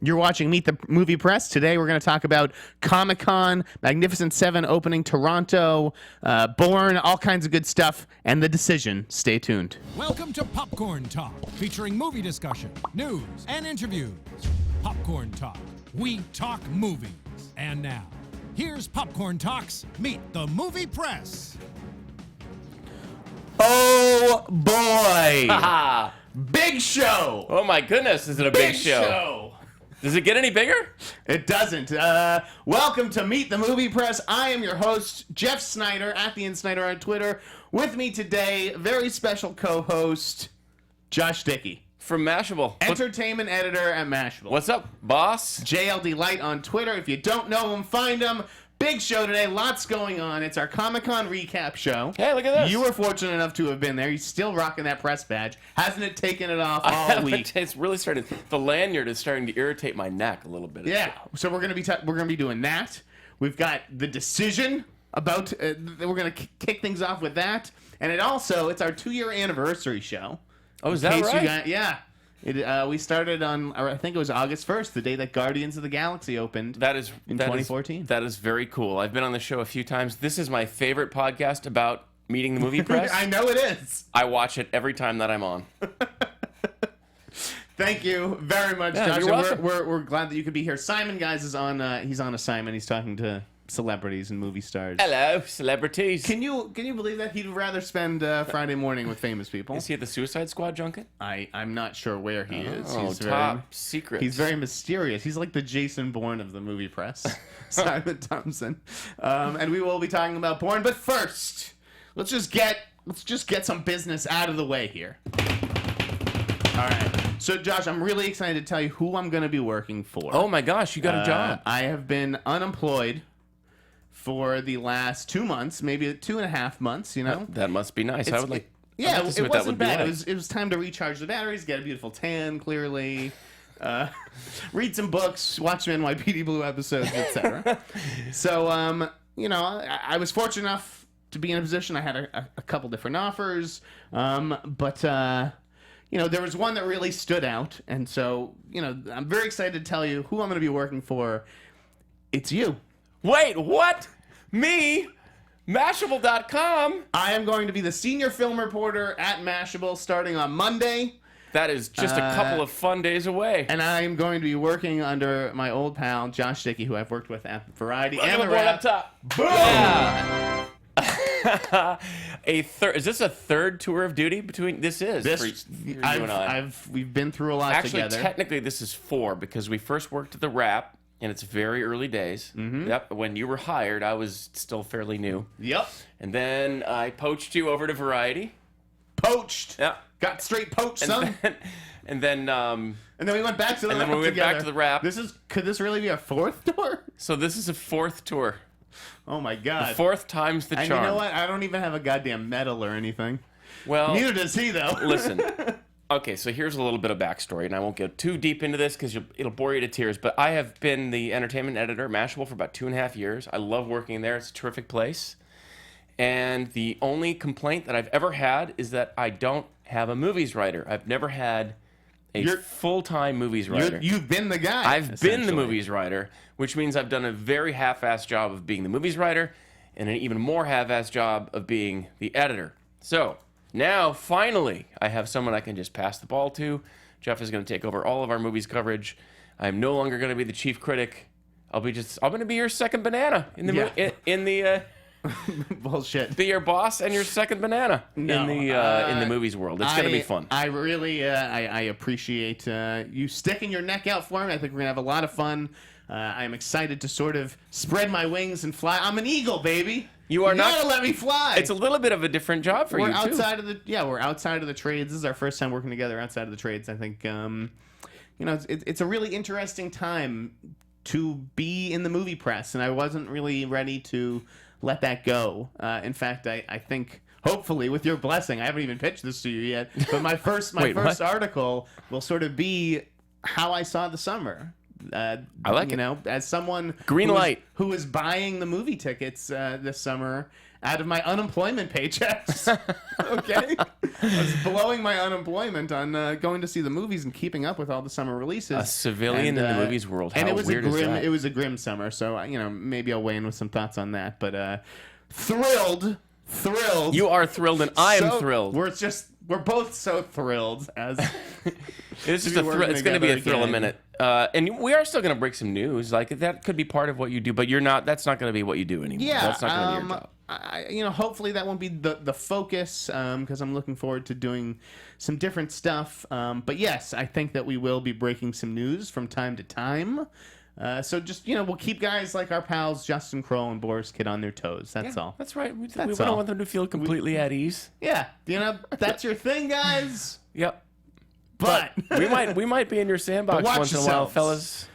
You're watching Meet the Movie Press. Today we're going to talk about Comic-Con, Magnificent Seven opening Toronto, Bourne, all kinds of good stuff, and The Decision. Stay tuned. Welcome to Popcorn Talk, featuring movie discussion, news, and interviews. Popcorn Talk. We talk movies. And now, here's Popcorn Talk's Meet the Movie Press. Oh, boy. Haha. Big show. Oh my goodness, is it a big show? Does it get any bigger? It doesn't. Welcome to Meet the Movie Press. I am your host, Jeff Sneider, at the Sneider on Twitter. With me today, very special co-host, Josh Dickey. From Mashable. Entertainment editor at Mashable. What's up, boss? JLD Light on Twitter. If you don't know him, find him. Big show today. Lots going on. It's our Comic-Con recap show. Hey, look at this. You were fortunate enough to have been there. He's still rocking that press badge. Hasn't it taken it off all week? It's really starting. The lanyard is starting to irritate my neck a little bit. Yeah. So we're gonna be doing that. We've got The Decision about. We're gonna kick things off with that, and it's our 2-year anniversary show. Oh, is that right? Yeah. We started on, I think it was August 1st, the day that Guardians of the Galaxy opened. That is in 2014. That is very cool. I've been on the show a few times. This is my favorite podcast about meeting the movie press. I know it is. I watch it every time that I'm on. Thank you very much, Yeah, Josh. you're welcome. We're glad that you could be here. Simon, guys, is on. He's on assignment. He's talking to celebrities and movie stars. Hello, celebrities. Can you believe that he'd rather spend Friday morning with famous people? Is he at the Suicide Squad junket? I'm not sure where he is. Oh, He's top secret. He's very mysterious. He's like the Jason Bourne of the movie press, Simon Thompson. And we will be talking about Bourne. But first, let's just get some business out of the way here. All right. So, Josh, I'm really excited to tell you who I'm going to be working for. Oh my gosh, you got a job. I have been unemployed for the last 2 months, maybe 2.5 months, you know? That must be nice. I would like. Yeah, I'd like to see it what that wasn't would be bad. like. It was time to recharge the batteries, get a beautiful tan, clearly, read some books, watch some NYPD Blue episodes, etc. So, I was fortunate enough to be in a position. I had a couple different offers, but there was one that really stood out, and so, I'm very excited to tell you who I'm going to be working for. It's you. Wait, what? Me? Mashable.com? I am going to be the senior film reporter at Mashable starting on Monday. That is just a couple of fun days away. And I am going to be working under my old pal, Josh Dickey, who I've worked with at Variety and Look the at the board Wrap. up top. Boom! Yeah. Is this a third tour of duty between? This is. for you and I. We've been through a lot Actually, together. technically, this is 4 because we first worked at the Wrap, and it's very early days. Mm-hmm. Yep. When you were hired, I was still fairly new. Yep. And then I poached you over to Variety. Poached. Yeah. Got straight poached, son. And then we went back to the and then Wrap we went together. back to the Wrap. Could this really be a 4th tour? So this is a 4th tour. Oh my god. 4th time's the And charm. you know what? I don't even have a goddamn medal or anything. Well, Neither does he, though. Listen. Okay, so here's a little bit of backstory, and I won't get too deep into this because it'll bore you to tears, but I have been the entertainment editor at Mashable for about 2.5 years. I love working there. It's a terrific place. And the only complaint that I've ever had is that I don't have a movies writer. I've never had a full-time movies writer. You've been the guy. I've been the movies writer, which means I've done a very half-assed job of being the movies writer and an even more half-assed job of being the editor. So now, finally, I have someone I can just pass the ball to. Jeff is going to take over all of our movies coverage. I'm no longer going to be the chief critic. I'm going to be your second banana in the Bullshit. be your boss and your second banana in the movies world. It's going to be fun. I really I appreciate you sticking your neck out for me. I think we're going to have a lot of fun. I'm excited to sort of spread my wings and fly. I'm an eagle, baby. You are not. You gotta let me fly. It's a little bit of a different job for you too. We're outside of the trades. This is our first time working together outside of the trades. I think it's a really interesting time to be in the movie press, and I wasn't really ready to let that go. In fact, I think hopefully with your blessing, I haven't even pitched this to you yet, but my first article will sort of be how I saw the summer. I like it. As someone Green light who was buying the movie tickets this summer out of my unemployment paychecks. Okay? I was blowing my unemployment on going to see the movies and keeping up with all the summer releases. A civilian in the movies world. How and it was weird a grim, is that? It was a grim summer, so maybe I'll weigh in with some thoughts on that. But thrilled. You are thrilled, and I am thrilled. We're both so thrilled as It's just a thrill. It's going to be a thrill a minute. And we are still going to break some news. Like, that could be part of what you do, but you're not. That's not going to be what you do anymore. Yeah, that's not going to be your job. Hopefully that won't be the focus, because I'm looking forward to doing some different stuff. But yes, I think that we will be breaking some news from time to time. So just, we'll keep guys like our pals Justin Kroll and Boris Kid on their toes. That's all. That's right. We don't want them to feel completely at ease. Yeah, that's your thing, guys. Yep. But we might be in your sandbox once in a while, fellas.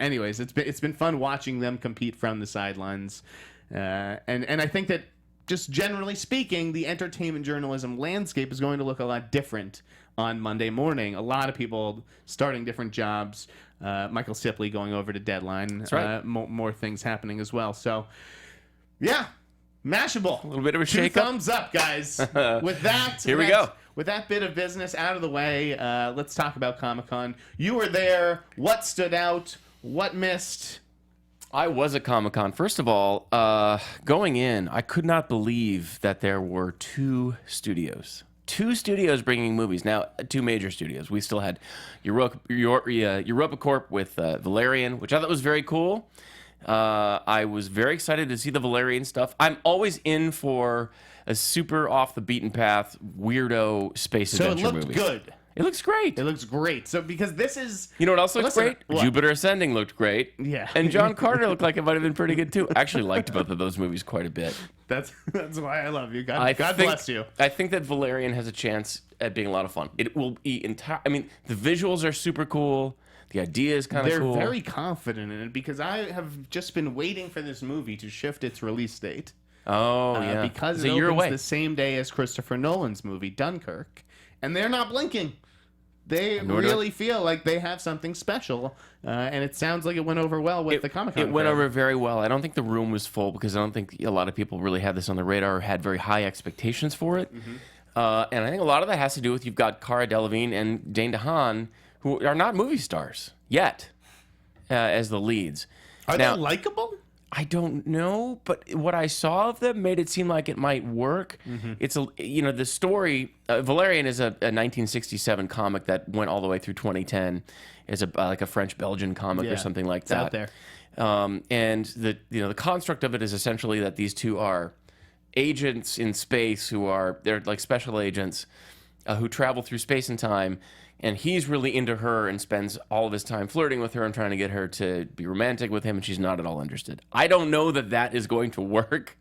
Anyways, it's been fun watching them compete from the sidelines, and I think that just generally speaking, the entertainment journalism landscape is going to look a lot different on Monday morning. A lot of people starting different jobs. Michael Sipley going over to Deadline. That's right. More things happening as well. So, yeah, Mashable. A little bit of a 2 shake-up. thumbs up, guys. With that, Here we go. With that bit of business out of the way, let's talk about Comic-Con. You were there. What stood out? What missed? I was at Comic-Con. First of all, going in, I could not believe that there were 2 studios. 2 studios bringing movies. Now, 2 major studios. We still had Europa Corp with Valerian, which I thought was very cool. I was very excited to see the Valerian stuff. I'm always in for a super off the beaten path weirdo space adventure movie. So it looked good. It looks great. It looks great. So because this is... You know what else looks great? What? Jupiter Ascending looked great. Yeah. And John Carter looked like it might have been pretty good too. I actually liked both of those movies quite a bit. That's why I love you. God bless you. I think that Valerian has a chance at being a lot of fun. It will be entire. I mean, the visuals are super cool. The idea is kind of cool. They're very confident in it because I have just been waiting for this movie to shift its release date. Oh, yeah. Because it's it opens away. the same day as Christopher Nolan's movie, Dunkirk. And they're not blinking. They really feel like they have something special. And it sounds like it went over well with the Comic-Con. It went over very well. I don't think the room was full because I don't think a lot of people really had this on the radar or had very high expectations for it. Mm-hmm. And I think a lot of that has to do with you've got Cara Delevingne and Dane DeHaan, who are not movie stars yet as the leads. Are they likable? I don't know, but what I saw of them made it seem like it might work. Mm-hmm. It's the story. Valerian is a 1967 comic that went all the way through 2010. It's like a French-Belgian comic or something like that. It's out there. And the construct of it is essentially that these 2 are agents in space they're like special agents who travel through space and time. And he's really into her and spends all of his time flirting with her and trying to get her to be romantic with him, and she's not at all interested. I don't know that is going to work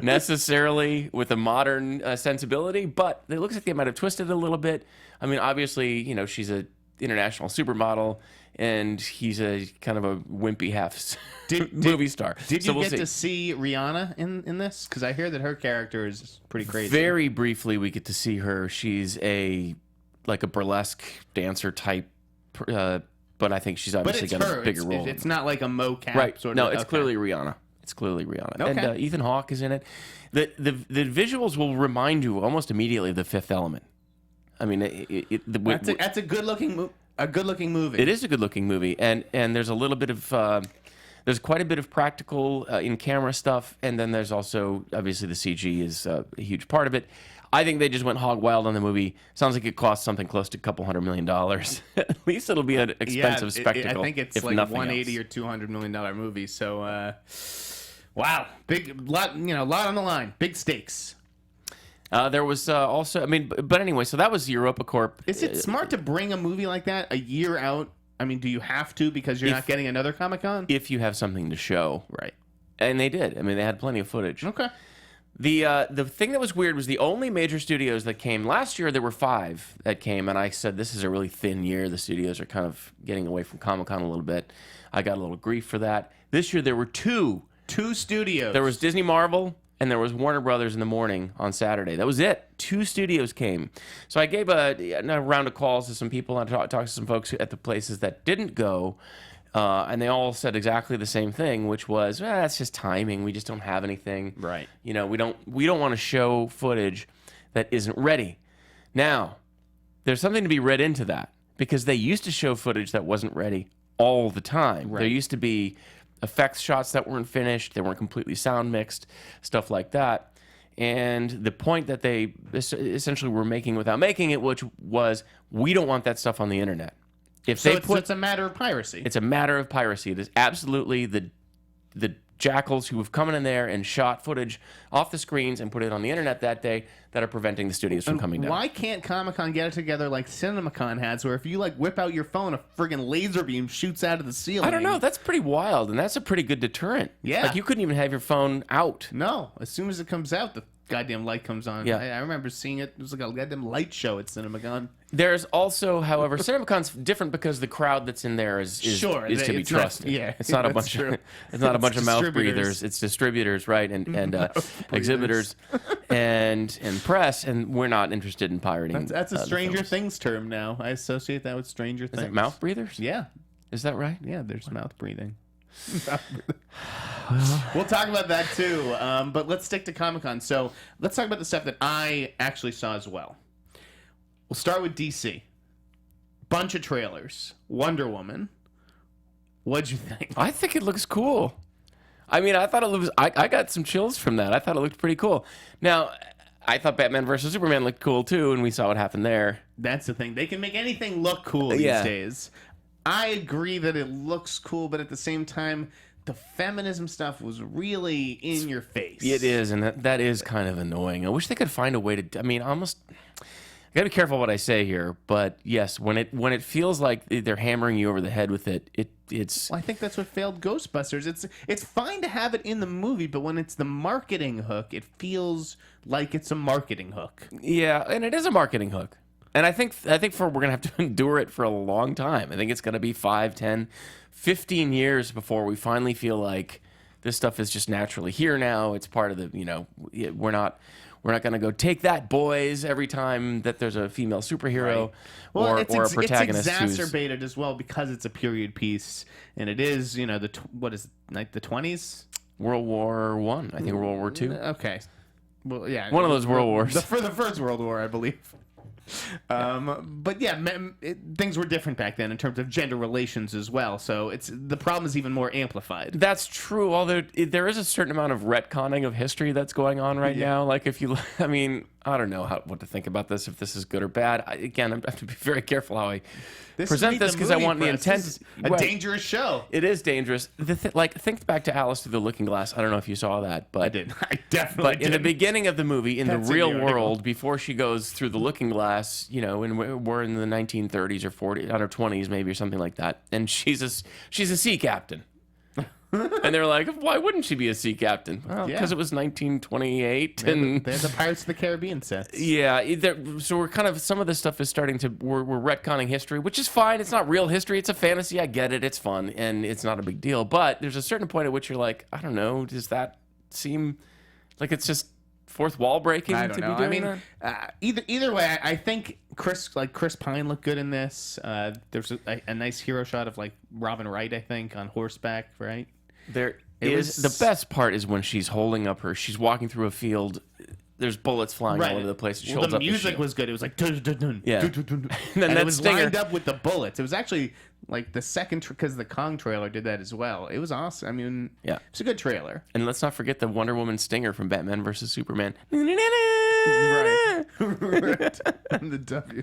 necessarily with a modern sensibility, but it looks like they might have twisted it a little bit. I mean, obviously, she's an international supermodel, and he's a kind of a wimpy half movie star. Did you get to see Rihanna in this? Because I hear that her character is pretty crazy. Very briefly, we get to see her. She's like a burlesque dancer type, but I think she's obviously got a bigger role. It's not like a mocap right. sort of. No, it's clearly Rihanna. Okay. And Ethan Hawke is in it. The visuals will remind you almost immediately of The Fifth Element. I mean, that's a good looking movie. It is a good looking movie, and there's a little bit of there's quite a bit of practical in camera stuff, and then there's also obviously the CG is a huge part of it. I think they just went hog wild on the movie. Sounds like it cost something close to $200 million. At least it'll be an expensive spectacle. I think it's like $180 or $200 million movie. So, wow, lot on the line, big stakes. There was also, but anyway, so that was Europa Corp. Is it smart to bring a movie like that a year out? I mean, do you have to because you're not getting another Comic-Con? If you have something to show, right? And they did. I mean, they had plenty of footage. Okay. The thing that was weird was the only major studios that came last year. There were 5 that came, and I said this is a really thin year. The studios are kind of getting away from Comic-Con a little bit. I got a little grief for that. This year there were 2 studios. There was Disney Marvel and there was Warner Brothers in the morning on Saturday. That was it. 2 studios came. So I gave a round of calls to some people and talked to some folks at the places that didn't go. And they all said exactly the same thing, which was, that's just timing. We just don't have anything. Right. You know, we don't want to show footage that isn't ready. Now, there's something to be read into that, because they used to show footage that wasn't ready all the time. Right. There used to be effects shots that weren't finished, they weren't completely sound mixed, stuff like that. And the point that they essentially were making without making it, which was, we don't want that stuff on the internet. If So they it's a matter of piracy. it's a matter of piracy. It is absolutely the jackals who have come in there and shot footage off the screens and put it on the internet that day that are preventing the studios from coming down. Why can't Comic-Con get it together like CinemaCon has, where if you like whip out your phone, a friggin' laser beam shoots out of the ceiling? I don't know. That's pretty wild, and that's a pretty good deterrent. Yeah. Like, you couldn't even have your phone out. No, as soon as it comes out, the goddamn light comes on. Yeah. I remember seeing it. It was like a goddamn light show at CinemaCon. There's also, however, CinemaCon's different because the crowd that's in there is Sure, to be it's not- trusted. yeah, It's not a that's bunch true. of it's not a bunch of mouth distributors. breathers. It's distributors, right? And exhibitors and press, and we're not interested in pirating. That's a the Stranger films. Things term now. I associate that with Stranger Is Things. it mouth breathers? Yeah. Is that right? Yeah, there's mouth breathing. We'll talk about that too, but let's stick to Comic-Con. So let's talk about the stuff that I actually saw as well. We'll start with DC. Bunch of trailers. Wonder Woman. What'd you think? I think it looks cool. I mean, I thought it was. I got some chills from that. I thought it looked pretty cool. Now, I thought Batman versus Superman looked cool too, and we saw what happened there. That's the thing. They can make anything look cool these Yeah. days. I agree that it looks cool, but at the same time, the feminism stuff was really in your face. It is, and that is kind of annoying. I wish they could find a way to. I mean, almost. I gotta be careful what I say here, but yes, when it feels like they're hammering you over the head with it's. Well, I think that's what failed Ghostbusters. It's fine to have it in the movie, but when it's the marketing hook, it feels like it's a marketing hook. Yeah, and it is a marketing hook. And I think we're going to have to endure it for a long time. I think it's going to be 5, 10, 15 years before we finally feel like this stuff is just naturally here now. It's part of the, we're not going to go take that, boys, every time that there's a female superhero or a protagonist. It's exacerbated as well because it's a period piece, and it is, what is it, like the 20s? World War I think World War II. Okay. Well, yeah. One of those world wars. For the First World War, I believe. But yeah, things were different back then in terms of gender relations as well. So the problem is even more amplified. That's true. Although there is a certain amount of retconning of history that's going on right now. Like I mean, I don't know what to think about this. If this is good or bad. I have to be very careful how I present this because I want the intent. This is a dangerous show. It is dangerous. Think back to Alice Through the Looking Glass. I don't know if you saw that, but I did. I definitely But did. in the beginning of the movie, in That's the in real the article. world, before she goes through the looking glass, and we're in the 1930s or 40s, or 20s maybe, or something like that, and she's a sea captain. And they're like, why wouldn't she be a sea captain? Well, because it was 1928, and they're the Pirates of the Caribbean sets. yeah, so we're kind of, some of this stuff is starting to, we're retconning history, which is fine. It's not real history. It's a fantasy. I get it. It's fun, and it's not a big deal. But there's a certain point at which you're like, I don't know, does that seem like it's just fourth wall breaking I don't to know. be doing I mean, either way, I think Chris Pine looked good in this. There's a nice hero shot of like Robin Wright, I think, on horseback, right? There is the best part is when she's holding up she's walking through a field. There's bullets flying all over the place. She holds the up music shield. was good. It was like dun, dun, dun, Yeah. dun, dun, dun, dun. then And that it was stinger- lined up with the bullets. It was actually like the second because the Kong trailer did that as well. It was awesome. I mean, Yeah. it's a good trailer. And let's not forget the Wonder Woman stinger from Batman versus Superman. Right. And the W.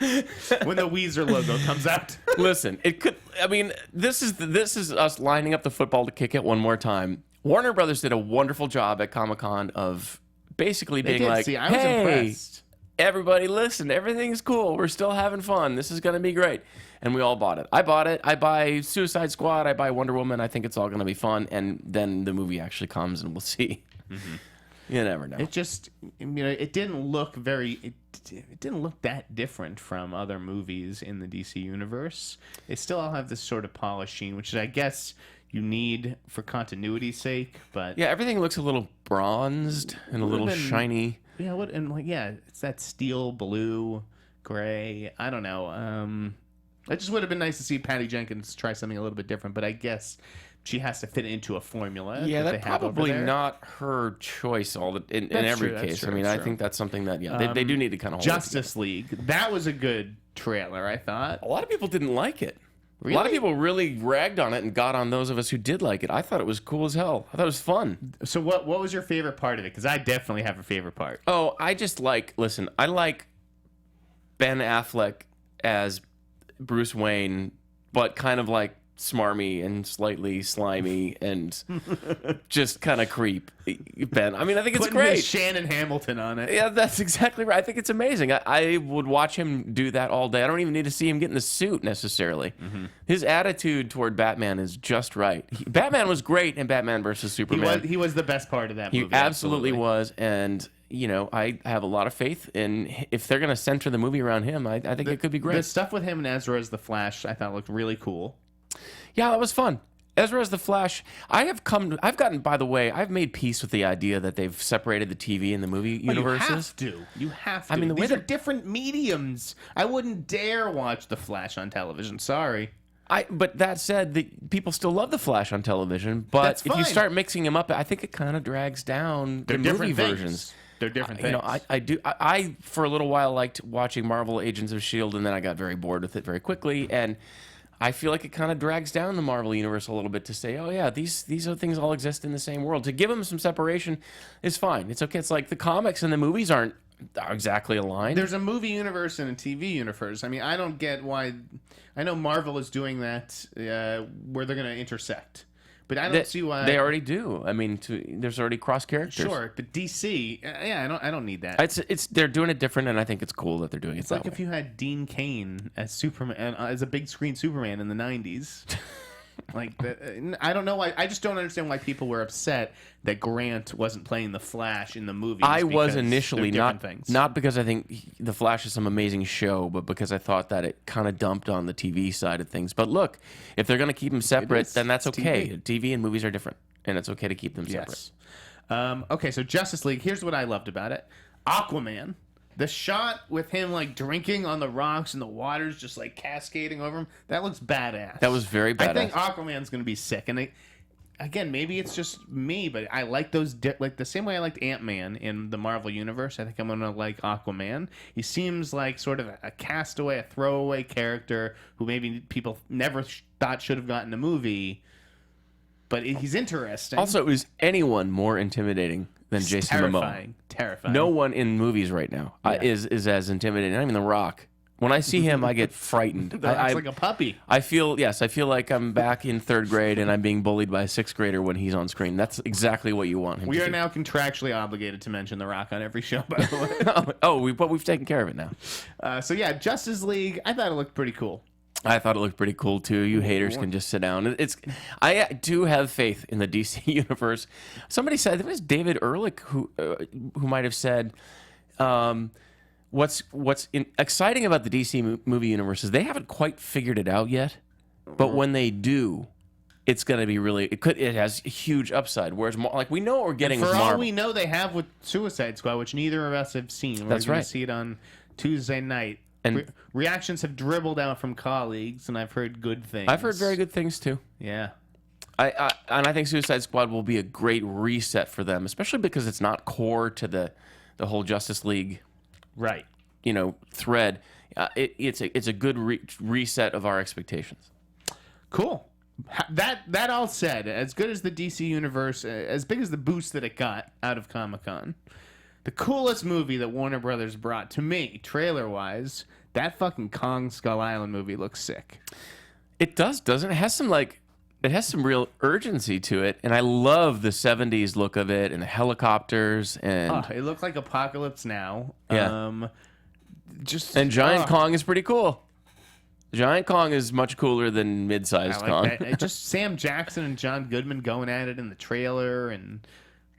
When the Weezer logo comes out. Listen, it could. I mean, this is us lining up the football to kick it one more time. Warner Brothers did a wonderful job at Comic-Con of basically being like, I was "Hey, impressed. everybody, listen, everything's cool. We're still having fun. This is gonna be great." And we all bought it. I bought it. I buy Suicide Squad. I buy Wonder Woman. I think it's all gonna be fun. And then the movie actually comes, and we'll see. Mm-hmm. You never know. It just, it didn't look it didn't look that different from other movies in the DC universe. They still all have this sort of polished sheen, which I guess you need for continuity's sake. But yeah, everything looks a little bronzed and a little shiny. yeah, it's that steel blue, gray. I don't know. It just would have been nice to see Patty Jenkins try something a little bit different, but I guess she has to fit into a formula. Yeah, that that's they have over probably there. not her choice in every true, case. true, I mean, that's I true. think that's something that they do need to kind of hold Justice League. That was a good trailer, I thought. A lot of people didn't like it. Really? A lot of people really ragged on it and got on those of us who did like it. I thought it was cool as hell. I thought it was fun. So what was your favorite part of it? Because I definitely have a favorite part. Oh, I just listen, I like Ben Affleck as Bruce Wayne, but kind of like smarmy and slightly slimy and just kind of creep Ben. I mean, I think it's Putting great. his Shannon Hamilton on it. Yeah, that's exactly right. I think it's amazing. I would watch him do that all day. I don't even need to see him get in the suit necessarily. His attitude toward Batman is just right. Batman was great in Batman versus Superman. He was the best part of that He movie. absolutely was. And, I have a lot of faith in if they're going to center the movie around him, I think it could be great. The stuff with him and Ezra as the Flash, I thought looked really cool. Yeah, that was fun. Ezra as the Flash. I've made peace with the idea that they've separated the TV and the movie universes. You have to. I mean, the way these are that- different mediums. I wouldn't dare watch the Flash on television. Sorry. But that said, people still love the Flash on television. But That's if you fine. start mixing them up, I think it kind of drags down They're the movie different things. versions. They're different things. I for a little while liked watching Marvel Agents of S.H.I.E.L.D., and then I got very bored with it very quickly. And I feel like it kind of drags down the Marvel universe a little bit to say, oh yeah, these are things all exist in the same world. To give them some separation is fine. It's okay. It's like the comics and the movies aren't exactly aligned. There's a movie universe and a TV universe. I mean, I don't get why. I know Marvel is doing that where they're going to intersect, but I don't see why they already do. I mean, there's already cross characters. Sure, but DC, I don't need that. It's they're doing it different, and I think it's cool that they're doing it. It's like if you had Dean Cain as Superman, as a big screen Superman in the '90s. I don't know why. I just don't understand why people were upset that Grant wasn't playing the Flash in the movie. I was initially not because I think the Flash is some amazing show, but because I thought that it kind of dumped on the TV side of things. But look, if they're going to keep them separate, then that's okay. TV and movies are different, and it's okay to keep them separate. Yes. Okay, so Justice League. Here's what I loved about it: Aquaman. The shot with him drinking on the rocks and the water's just cascading over him. That looks badass. That was very badass. I think Aquaman's going to be sick. And again, maybe it's just me, but I like those the same way I liked Ant-Man in the Marvel universe. I think I'm going to like Aquaman. He seems like sort of a castaway, a throwaway character who maybe people never thought should have gotten a movie. But he's interesting. Also, is anyone more intimidating than Jason Momoa? Terrifying. No one in movies right now is as intimidating. Not even The Rock. When I see him, I get frightened. The Rock's like a puppy. I feel like I'm back in third grade and I'm being bullied by a sixth grader when he's on screen. That's exactly what you want him to We are do. now contractually obligated to mention The Rock on every show, by the way. But we've taken care of it now. So yeah, Justice League. I thought it looked pretty cool. I thought it looked pretty cool too. You haters can just sit down. I do have faith in the DC universe. Somebody said it was David Ehrlich who might have said, "What's exciting about the DC movie universe is they haven't quite figured it out yet, but when they do, it's going to be really. It has huge upside. Whereas we know what we're getting with For Marvel. all we know, they have with Suicide Squad, which neither of us have seen. That's We're going right. to see it on Tuesday night. And reactions have dribbled out from colleagues, and I've heard good things. I've heard very good things too. Yeah. I think Suicide Squad will be a great reset for them, especially because it's not core to the whole Justice League, Right. Thread. It's a good reset of our expectations. Cool. That all said, as good as the DC universe, as big as the boost that it got out of Comic-Con, the coolest movie that Warner Brothers brought to me, trailer-wise, that fucking Kong Skull Island movie looks sick. It does, doesn't it? It has some real urgency to it, and I love the 70s look of it and the helicopters and It looked like Apocalypse Now. Yeah. Giant Kong is pretty cool. Giant Kong is much cooler than mid-sized Kong. That. Just Sam Jackson and John Goodman going at it in the trailer, and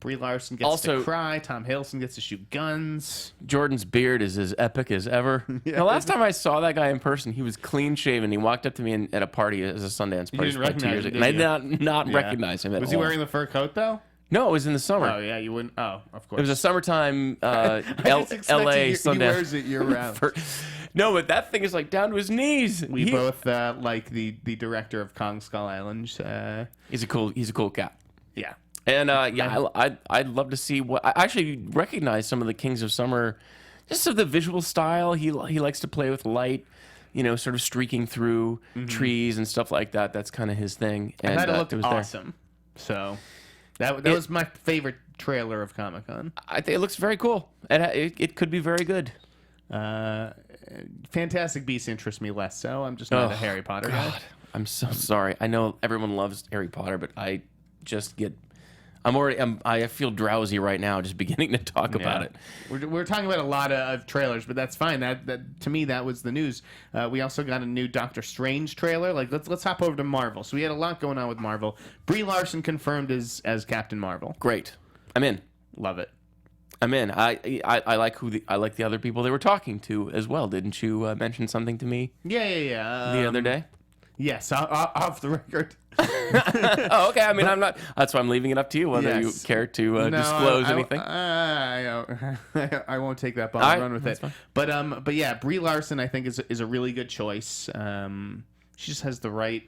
Brie Larson gets to cry. Tom Hiddleston gets to shoot guns. Jordan's beard is as epic as ever. Yeah. The last time I saw that guy in person, he was clean shaven. He walked up to me at a party as a Sundance party didn't like 2 recognize years him, ago, and I did did not Yeah. recognize him at all. Was he wearing the fur coat though? No, it was in the summer. Oh yeah, you wouldn't. Oh, of course. It was a summertime I was expecting LA he Sundance. wears it year round. No, but that thing is like down to his knees. We both like the director of Kong Skull Island. He's a cool cat. Yeah. And I'd love to see what I actually recognize some of the Kings of Summer, just of the visual style. He likes to play with light, sort of streaking through trees and stuff like that. That's kind of his thing. And I thought it looked was awesome. So that was my favorite trailer of Comic-Con. I think it looks very cool. And it could be very good. Fantastic Beasts interest me less so. I'm just not a Harry Potter guy. I'm so sorry. I know everyone loves Harry Potter, but I just get. I feel drowsy right now just beginning to talk about it. We're talking about a lot of trailers, but that's fine. That to me that was the news. We also got a new Doctor Strange trailer. Like let's hop over to Marvel. So we had a lot going on with Marvel. Brie Larson confirmed as Captain Marvel. Great. I'm in. Love it. I'm in. I like I like the other people they were talking to as well. Didn't you mention something to me? Yeah. The other day. Yes, off the record. Oh, okay. I mean, I'm not. That's why I'm leaving it up to you whether you care to disclose anything. I won't take that ball and run with it. Fine. But yeah, Brie Larson I think is a really good choice. She just has the right.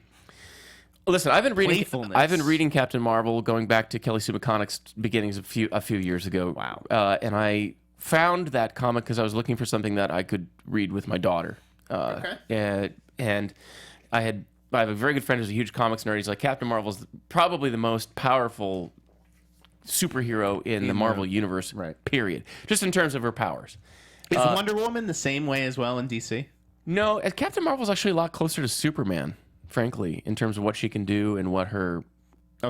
Listen, I've been playfulness. reading Captain Marvel going back to Kelly Sue McConaughey's beginnings a few years ago. Wow. And I found that comic because I was looking for something that I could read with my daughter. Okay. And I have a very good friend who's a huge comics nerd. He's like, Captain Marvel's probably the most powerful superhero in the Marvel universe, right. period. Just in terms of her powers. Is Wonder Woman the same way as well in DC? No, Captain Marvel's actually a lot closer to Superman, frankly, in terms of what she can do and what her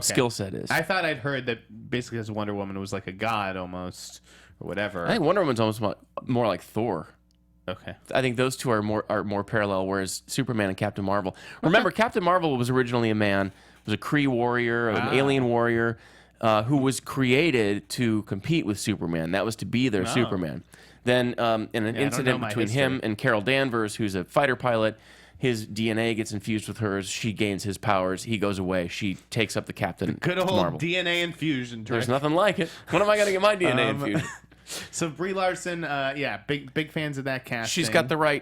skill set is. I thought I'd heard that basically as Wonder Woman was like a god almost, or whatever. I think Wonder Woman's almost more like Thor. Okay. I think those two are more parallel, whereas Superman and Captain Marvel. Remember, Captain Marvel was originally a man, was a Kree warrior, an alien warrior, who was created to compete with Superman. That was to be their Superman. Then, in an incident between him and Carol Danvers, who's a fighter pilot, his DNA gets infused with hers. She gains his powers. He goes away. She takes up the Captain Good old Marvel. DNA infusion. There's nothing like it. When am I going to get my DNA infusion? So Brie Larson, big fans of that casting. She's got the right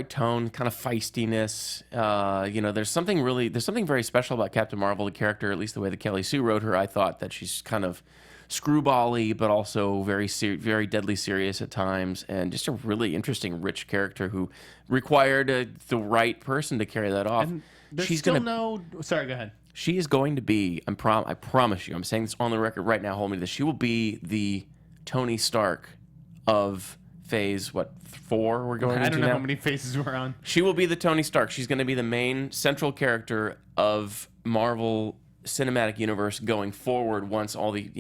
tone, kind of feistiness. There's something very special about Captain Marvel, the character, at least the way that Kelly Sue wrote her. I thought that she's kind of screwball-y, but also very deadly serious at times, and just a really interesting, rich character who required the right person to carry that off. And there's Sorry, go ahead. She is going to be. I promise you. I'm saying this on the record right now. Hold me to this. She will be the Tony Stark of phase 4 we're going into now. I don't know how many phases we're on. She will be the Tony Stark. She's going to be the main central character of Marvel Cinematic Universe going forward once all the,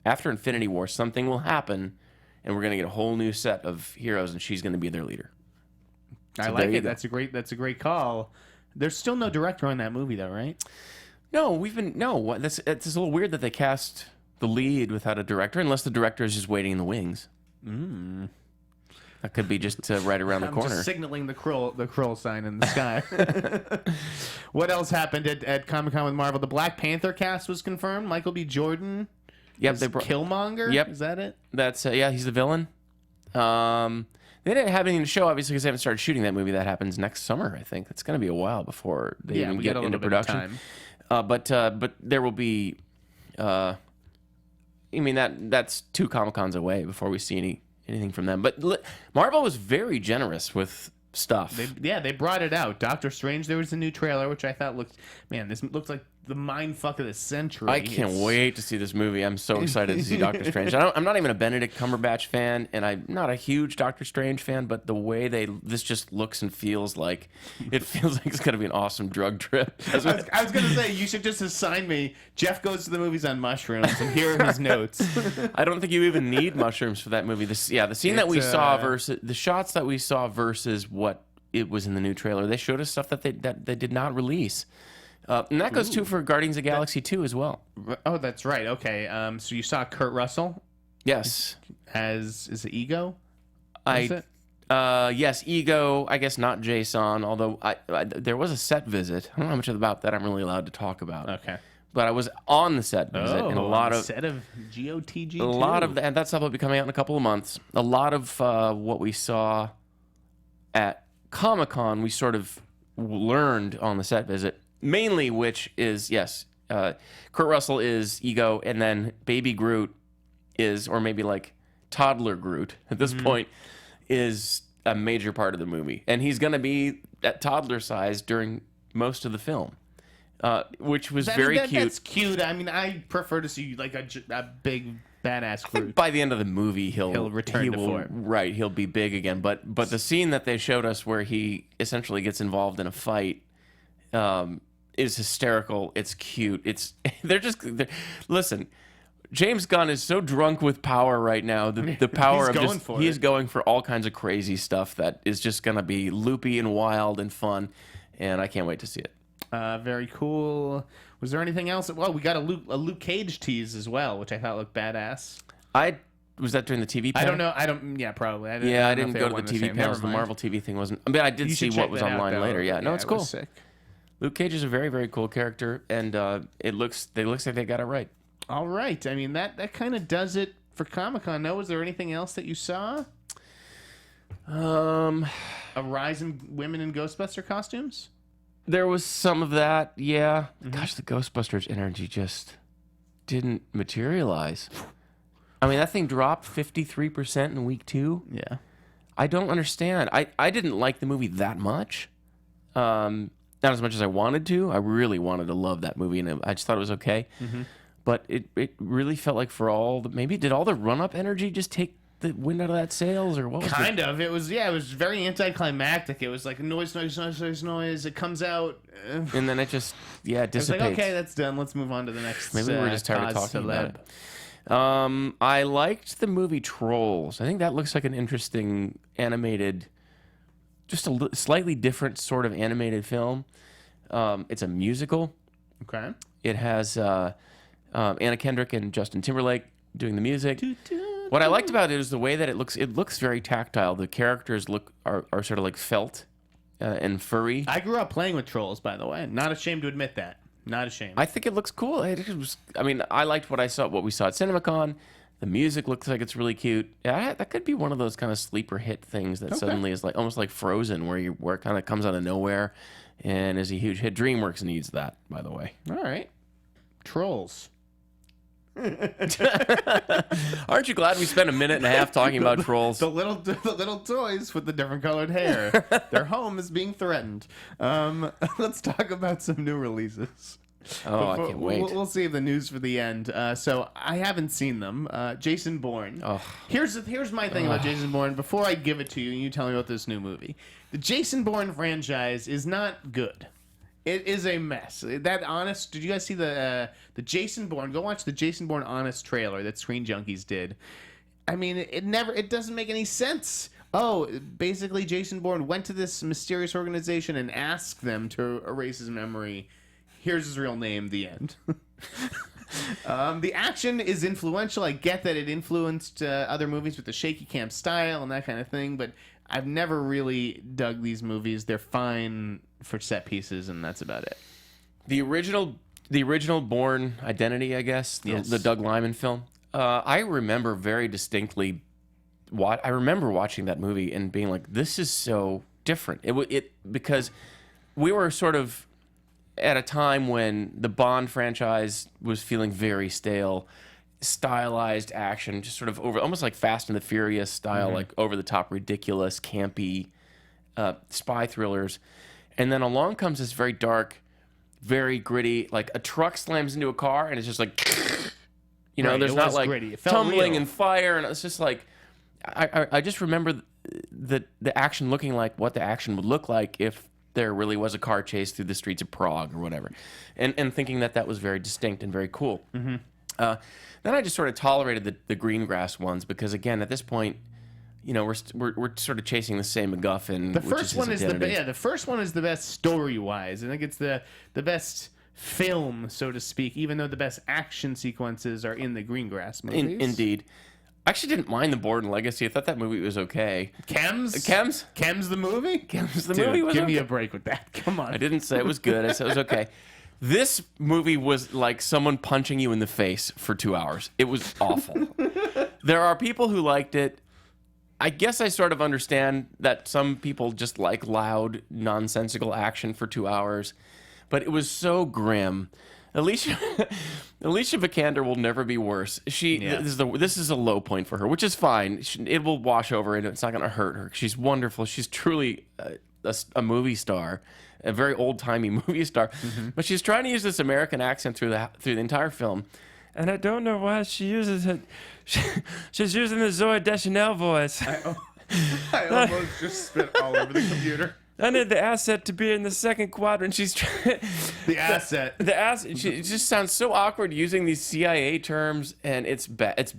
after Infinity War, something will happen and we're going to get a whole new set of heroes and she's going to be their leader. So I like it. That's a great call. There's still no director on that movie though, right? No, it's a little weird that they cast the lead without a director, unless the director is just waiting in the wings. That could be just right around the corner. Just signaling the Kroll sign in the sky. What else happened at Comic-Con with Marvel? The Black Panther cast was confirmed. Michael B. Jordan. Yep, Killmonger. Yep, is that it? That's he's the villain. They didn't have anything to show, obviously, because they haven't started shooting that movie. That happens next summer, I think. It's going to be a while before they even get into production. But there will be. That's 2 Comic-Cons away before we see anything from them. But Marvel was very generous with stuff. They brought it out. Doctor Strange, there was a new trailer, which I thought this looks like the mindfuck of the century. I can't wait to see this movie. I'm so excited to see Doctor Strange. I'm not even a Benedict Cumberbatch fan, and I'm not a huge Doctor Strange fan, but the way this just looks and feels like it's going to be an awesome drug trip. I was going to say, you should just assign me, Jeff goes to the movies on mushrooms, and here are his notes. I don't think you even need mushrooms for that movie. The scene that we saw versus the shots that we saw versus what it was in the new trailer, they showed us stuff that they did not release. And that goes too for Guardians of the Galaxy 2 as well. Oh, that's right. Okay. So you saw Kurt Russell? Yes. Is it Ego? Yes, Ego. I guess not Jason, although there was a set visit. I don't know how much about that I'm really allowed to talk about. Okay. but I was on the set visit, and a lot of set of GOTG. a lot of and that stuff will be coming out in a couple of months. A lot of what we saw at Comic-Con, we sort of learned on the set visit, mainly which is Kurt Russell is Ego, and then Baby Groot is, or maybe like toddler Groot at this point, is a major part of the movie, and he's going to be at toddler size during most of the film, which was very cute. That's cute. I mean, I prefer to see like a big badass I think Groot. by the end of the movie, he'll return to form. Right, he'll be big again. But the scene that they showed us where he essentially gets involved in a fight is hysterical. It's cute. Listen. James Gunn is so drunk with power right now. The power he's going for all kinds of crazy stuff that is just going to be loopy and wild and fun, and I can't wait to see it. Very cool. Was there anything else? Well, we got a Luke Cage tease as well, which I thought looked badass. Was that during the TV panel? I don't know. Yeah, probably. I didn't go to the TV panels. The Marvel TV thing wasn't. I mean, I did see what was online later. Yeah, no, it's cool. Sick. Luke Cage is a very, very cool character, and it looks like they got it right. All right. I mean, that kind of does it for Comic-Con. No, was there anything else that you saw? A rise in women in Ghostbuster costumes? There was some of that, yeah. Gosh, the Ghostbusters energy just didn't materialize. I mean, that thing dropped 53% in week 2. Yeah. I don't understand. I didn't like the movie that much. Not as much as I wanted to. I really wanted to love that movie, and I just thought it was okay. But it really felt like maybe did all the run-up energy just take the wind out of that sails, or what was kind of. It was very anticlimactic. It was like noise. It comes out. And then it just, dissipates. It's like, okay, that's done. Let's move on to the next. Maybe we were just tired of talking about it. I liked the movie Trolls. I think that looks like an interesting animated, just a slightly different sort of animated film. It's a musical. Okay. It has Anna Kendrick and Justin Timberlake doing the music. What I liked about it is the way that it looks. It looks very tactile. The characters are sort of like felt and furry. I grew up playing with Trolls, by the way. Not ashamed to admit that. Not ashamed. I think it looks cool. I liked what we saw at CinemaCon. The music looks like it's really cute. Yeah, that could be one of those kind of sleeper hit things that suddenly is like almost like Frozen, where it kind of comes out of nowhere and is a huge hit. DreamWorks needs that, by the way. All right. Trolls. Aren't you glad we spent a minute and a half talking about Trolls? The little toys with the different colored hair. Their home is being threatened. Let's talk about some new releases. Oh, I can't wait. We'll save the news for the end. So I haven't seen them. Jason Bourne. Oh. Here's my thing about Jason Bourne. Before I give it to you and you tell me about this new movie, the Jason Bourne franchise is not good. It is a mess. Did you guys see the Jason Bourne? Go watch the Jason Bourne Honest trailer that Screen Junkies did. I mean, it doesn't make any sense. Oh, basically Jason Bourne went to this mysterious organization and asked them to erase his memory. Here's his real name, the end. The action is influential. I get that it influenced other movies with the shaky cam style and that kind of thing, but I've never really dug these movies. They're fine for set pieces, and that's about it. The original Bourne Identity, I guess, the Doug Liman film. I remember very distinctly. I remember watching that movie and being like, "This is so different." Because we were sort of at a time when the Bond franchise was feeling very stale. Stylized action, just sort of over, almost like Fast and the Furious style, like over the top, ridiculous, campy spy thrillers. And then along comes this very dark, very gritty, like a truck slams into a car and it's just like, there's not like tumbling and fire, and it's just like, I just remember the action looking like what the action would look like if there really was a car chase through the streets of Prague or whatever, and thinking that was very distinct and very cool. Then I just sort of tolerated the green grass ones because, again, at this point, we're sort of chasing the same MacGuffin. The first one is the first one is the best story wise. I think it's the best film, so to speak. Even though the best action sequences are in the green grass movies. Indeed, I actually didn't mind the Bourne Legacy. I thought that movie was okay. Chems the movie. Chems the movie was give okay. me a break with that. Come on. I didn't say it was good. I said it was okay. This movie was like someone punching you in the face for 2 hours. It was awful. There are people who liked it. I guess I sort of understand that some people just like loud, nonsensical action for 2 hours, but it was so grim. Alicia Vikander will never be worse. This is a low point for her, which is fine. It will wash over, and it's not going to hurt her. She's wonderful. She's truly a movie star, a very old timey movie star. Mm-hmm. But she's trying to use this American accent through the entire film, and I don't know why she uses it. She's using the Zooey Deschanel voice. I almost just spit all over the computer. I need the asset to be in the second quadrant. She's trying. The asset. It just sounds so awkward using these CIA terms, and it's bad. It's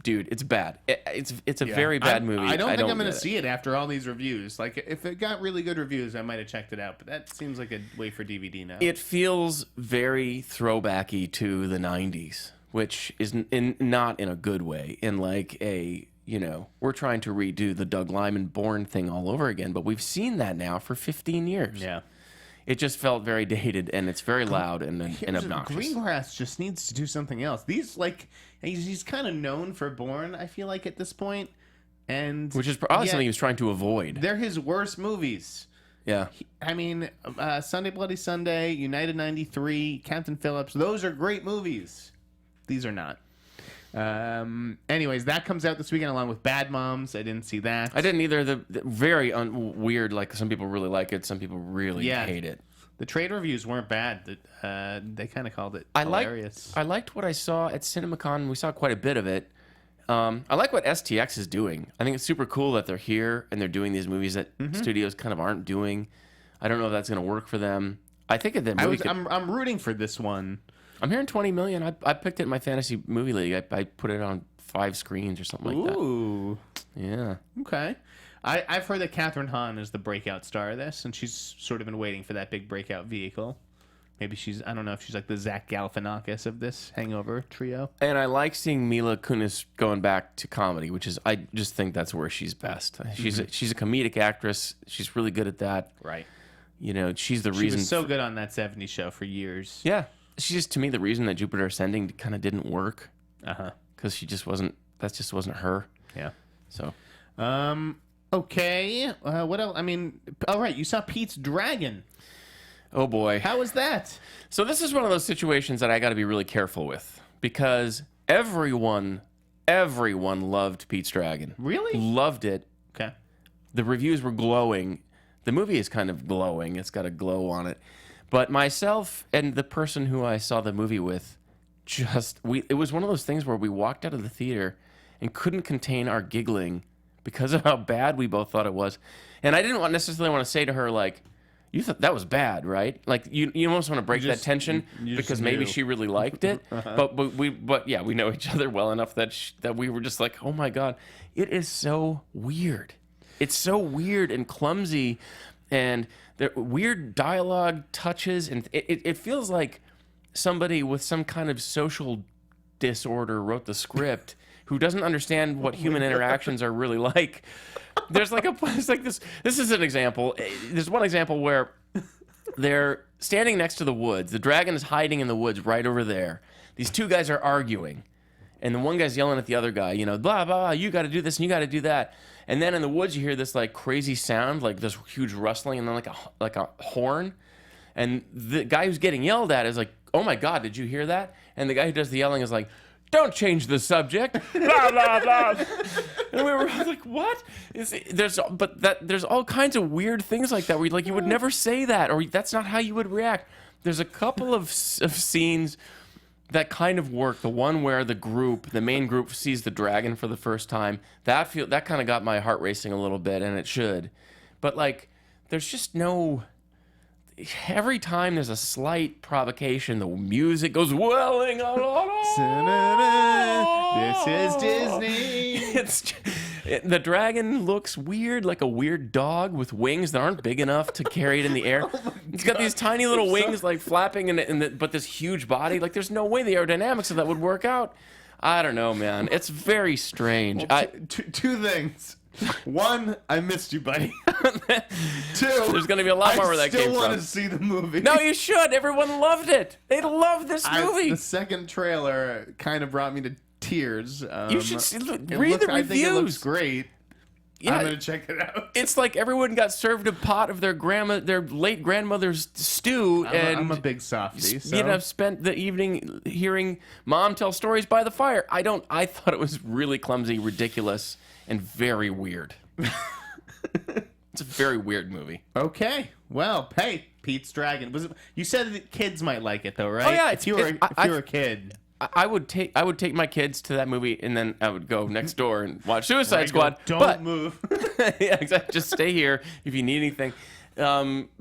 bad. It's a very bad movie. I don't think I'm going to see it after all these reviews. Like, if it got really good reviews, I might have checked it out. But that seems like a wait for DVD now. It feels very throwbacky to the '90s, which is not in a good way. In like we're trying to redo the Doug Liman Bourne thing all over again, but we've seen that now for 15 years. Yeah. It just felt very dated, and it's very loud and obnoxious. Greengrass just needs to do something else. These, like, he's kind of known for Bourne, I feel like, at this point. Which is probably something he was trying to avoid. They're his worst movies. Yeah. Sunday Bloody Sunday, United 93, Captain Phillips, those are great movies. These are not. Anyways, that comes out this weekend along with Bad Moms. I didn't see that. I didn't either. The very weird. Like, some people really like it, some people really hate it. The trade reviews weren't bad. They kind of called it hilarious. I liked what I saw at CinemaCon. We saw quite a bit of it. I like what STX is doing. I think it's super cool that they're here and they're doing these movies that studios kind of aren't doing. I don't know if that's going to work for them. I think I'm rooting for this one. I'm hearing 20 million. I picked it in my fantasy movie league. I put it on 5 screens or something like that. Ooh. Yeah. Okay. I've heard that Kathryn Hahn is the breakout star of this, and she's sort of been waiting for that big breakout vehicle. Maybe I don't know if she's like the Zach Galifianakis of this Hangover trio. And I like seeing Mila Kunis going back to comedy, I just think that's where she's best. She's a comedic actress. She's really good at that. Right. She's the reason. She was so good on that 70s show for years. Yeah. She's just, to me, the reason that Jupiter Ascending kind of didn't work. Because she just wasn't. That just wasn't her. Yeah. So. Okay. What else? All right. You saw Pete's Dragon. Oh boy. How was that? So this is one of those situations that I got to be really careful with, because everyone loved Pete's Dragon. Really? Loved it. Okay. The reviews were glowing. The movie is kind of glowing. It's got a glow on it. But myself and the person who I saw the movie with, it was one of those things where we walked out of the theater and couldn't contain our giggling because of how bad we both thought it was. And I didn't necessarily want to say to her, like, you thought that was bad, right? Like, you almost want to break that tension because maybe she really liked it. But we know each other well enough that we were just like, oh my God, it is so weird. It's so weird and clumsy, and there weird dialogue touches, and it feels like somebody with some kind of social disorder wrote the script who doesn't understand what human interactions are really like. There's this is an example. There's one example where they're standing next to the woods. The dragon is hiding in the woods right over there. These two guys are arguing, and the one guy's yelling at the other guy, blah, blah, blah, you got to do this and you got to do that. And then in the woods, you hear this like crazy sound, like this huge rustling, and then like a horn. And the guy who's getting yelled at is like, "Oh my God, did you hear that?" And the guy who does the yelling is like, "Don't change the subject." Blah blah blah. And we were like, "What?" There's all kinds of weird things like that where you would never say that, or that's not how you would react. There's a couple of scenes that kind of work. The one where the main group sees the dragon for the first time, that kind of got my heart racing a little bit, and it should. But there's just no. Every time there's a slight provocation, the music goes welling on. This is Disney. The dragon looks weird, like a weird dog with wings that aren't big enough to carry it in the air. It's got these tiny little wings flapping, but this huge body. There's no way the aerodynamics of that would work out. I don't know, man. It's very strange. Two things. 1, I missed you, buddy. 2, There's going to be a lot more where that came I still want from. to see the movie. No, you should. Everyone loved it. They loved this movie. The second trailer kind of brought me to tears. You should read the reviews. I think it looks great. Yeah, I'm gonna check it out. It's like everyone got served a pot of their late grandmother's stew, and I'm a big softie. So. You know, spent the evening hearing mom tell stories by the fire. I thought it was really clumsy, ridiculous, and very weird. It's a very weird movie. Okay, well, hey, Pete's Dragon. You said that kids might like it though, right? Oh yeah, if you were a kid. I would take my kids to that movie, and then I would go next door and watch Suicide Squad. Don't move. Yeah, exactly. Just stay here if you need anything.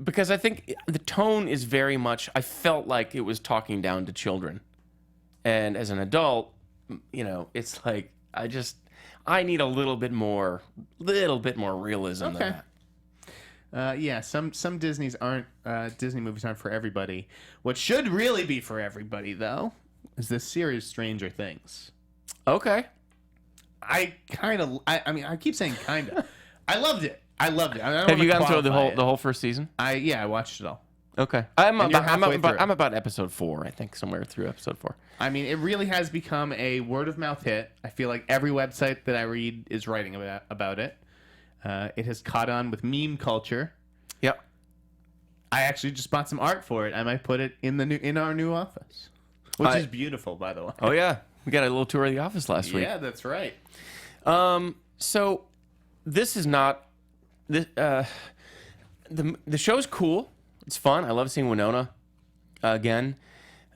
Because I think the tone is very much. I felt like it was talking down to children, and as an adult, you know, it's like I need a little bit more realism than that. Yeah, some Disney movies aren't for everybody. What should really be for everybody, though, is this series Stranger Things. Okay. I mean, I keep saying kinda. I loved it. I don't Have you gotten through the whole first season? I watched it all. Okay. you're halfway through. I'm about episode 4, I think, somewhere through episode 4. I mean, it really has become a word of mouth hit. I feel like every website that I read is writing about it. It has caught on with meme culture. Yep. I actually just bought some art for it. I might put it in our new office, which is beautiful, by the way. Oh yeah, we got a little tour of the office last week. Yeah, that's right. So this is not the show's cool. It's fun. I love seeing Winona again.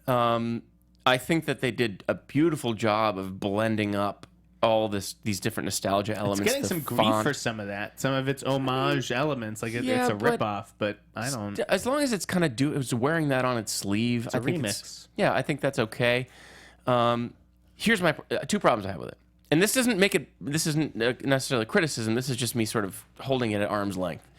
I think that they did a beautiful job of blending up all these different nostalgia elements. It's getting some grief for some of that. Some of its homage elements, like it's a ripoff. But I don't. As long as it's kind of it's wearing that on its sleeve. It's a remix. I think that's okay. Here's my 2 problems I have with it, and this doesn't make it. This isn't necessarily criticism. This is just me sort of holding it at arm's length.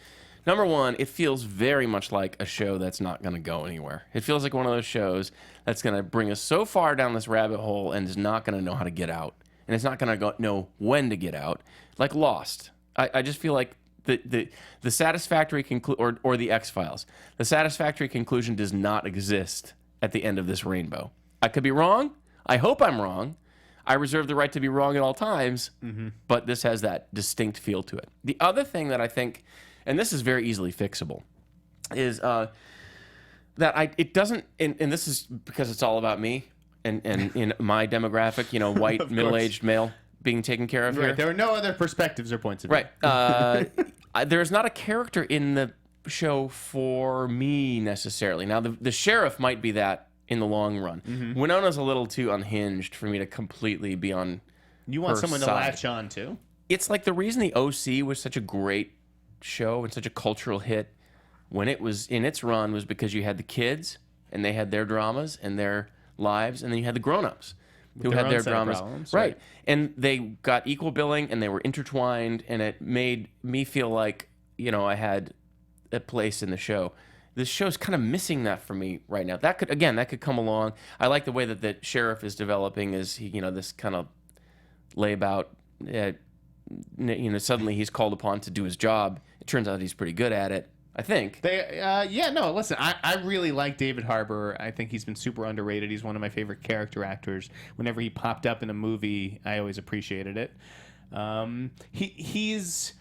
Number 1, it feels very much like a show that's not going to go anywhere. It feels like one of those shows that's going to bring us so far down this rabbit hole and is not going to know how to get out. And it's not going to know when to get out. Like Lost. I just feel like the satisfactory conclusion, or the X-Files, the satisfactory conclusion does not exist at the end of this rainbow. I could be wrong. I hope I'm wrong. I reserve the right to be wrong at all times, but this has that distinct feel to it. The other thing that I think, and this is very easily fixable, is that it doesn't, and this is because it's all about me and in my demographic, you know, white middle-aged male being taken care of Right. here. There are no other perspectives or points of view. Right. There's not a character in the show for me necessarily. Now, the sheriff might be that in the long run. Winona's a little too unhinged for me to completely be on You want her someone to side. latch on to. It's like the reason the OC was such a great show and such a cultural hit when it was in its run was because you had the kids and they had their dramas and their lives, and then you had the grown-ups who their had own their set of dramas. problems, Right. And they got equal billing and they were intertwined, and it made me feel like, you know, I had a place in the show. This show's kind of missing that for me right now. That could come along. I like the way that the sheriff is developing as he, you know, this kind of layabout, you know, suddenly he's called upon to do his job. It turns out he's pretty good at it, I think. Listen, I really like David Harbour. I think he's been super underrated. He's one of my favorite character actors. Whenever he popped up in a movie, I always appreciated it. He's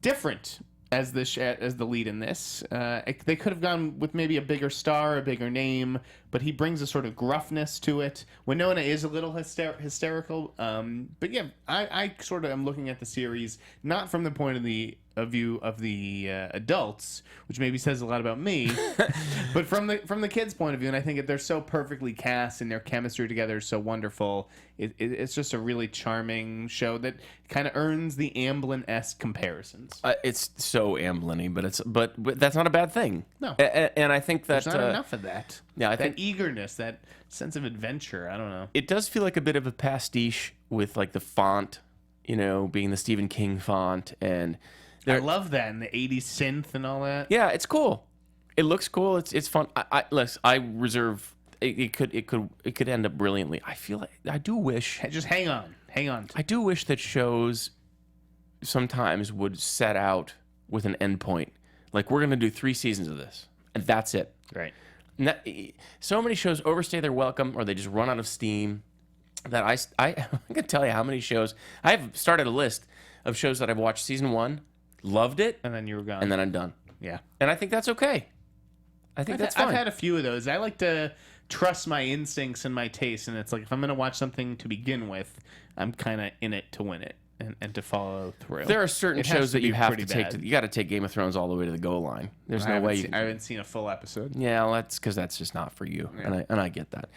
different as the lead in this. They could have gone with maybe a bigger star, a bigger name, but he brings a sort of gruffness to it. Winona is a little hysterical, but yeah, I sort of am looking at the series not from the point of view of the adults, which maybe says a lot about me, but from the kids' point of view. And I think they're so perfectly cast and their chemistry together is so wonderful. It's just a really charming show that kind of earns the Amblin-esque comparisons. It's so Amblin-y, but that's not a bad thing. No. And I think that There's not enough of that. Yeah, I that think eagerness, that sense of adventure. I don't know. it does feel like a bit of a pastiche with like the font, you know, being the Stephen King font, and I love that, and the 80s synth and all that. yeah, it's cool. It looks cool. It's fun. I reserve. It could end up brilliantly. I feel like I do wish. Just hang on. I do wish that shows sometimes would set out with an end point. Like, we're going to do 3 seasons of this, and that's it. Right. And so many shows overstay their welcome, or they just run out of steam. That I can tell you how many shows. I've started a list of shows that I've watched season 1, loved it, And then you were gone. and then I'm done. Yeah. And I think that's okay. I think that's fine. I've had a few of those. I like to trust my instincts and my taste, and it's like if I'm going to watch something to begin with, I'm kind of in it to win it and to follow through. There are certain It has shows to that be you have pretty to take. bad. You got to take Game of Thrones all the way to the goal line. There's no way you. I haven't seen a full episode. Yeah, well, that's because that's just not for you, and I get that.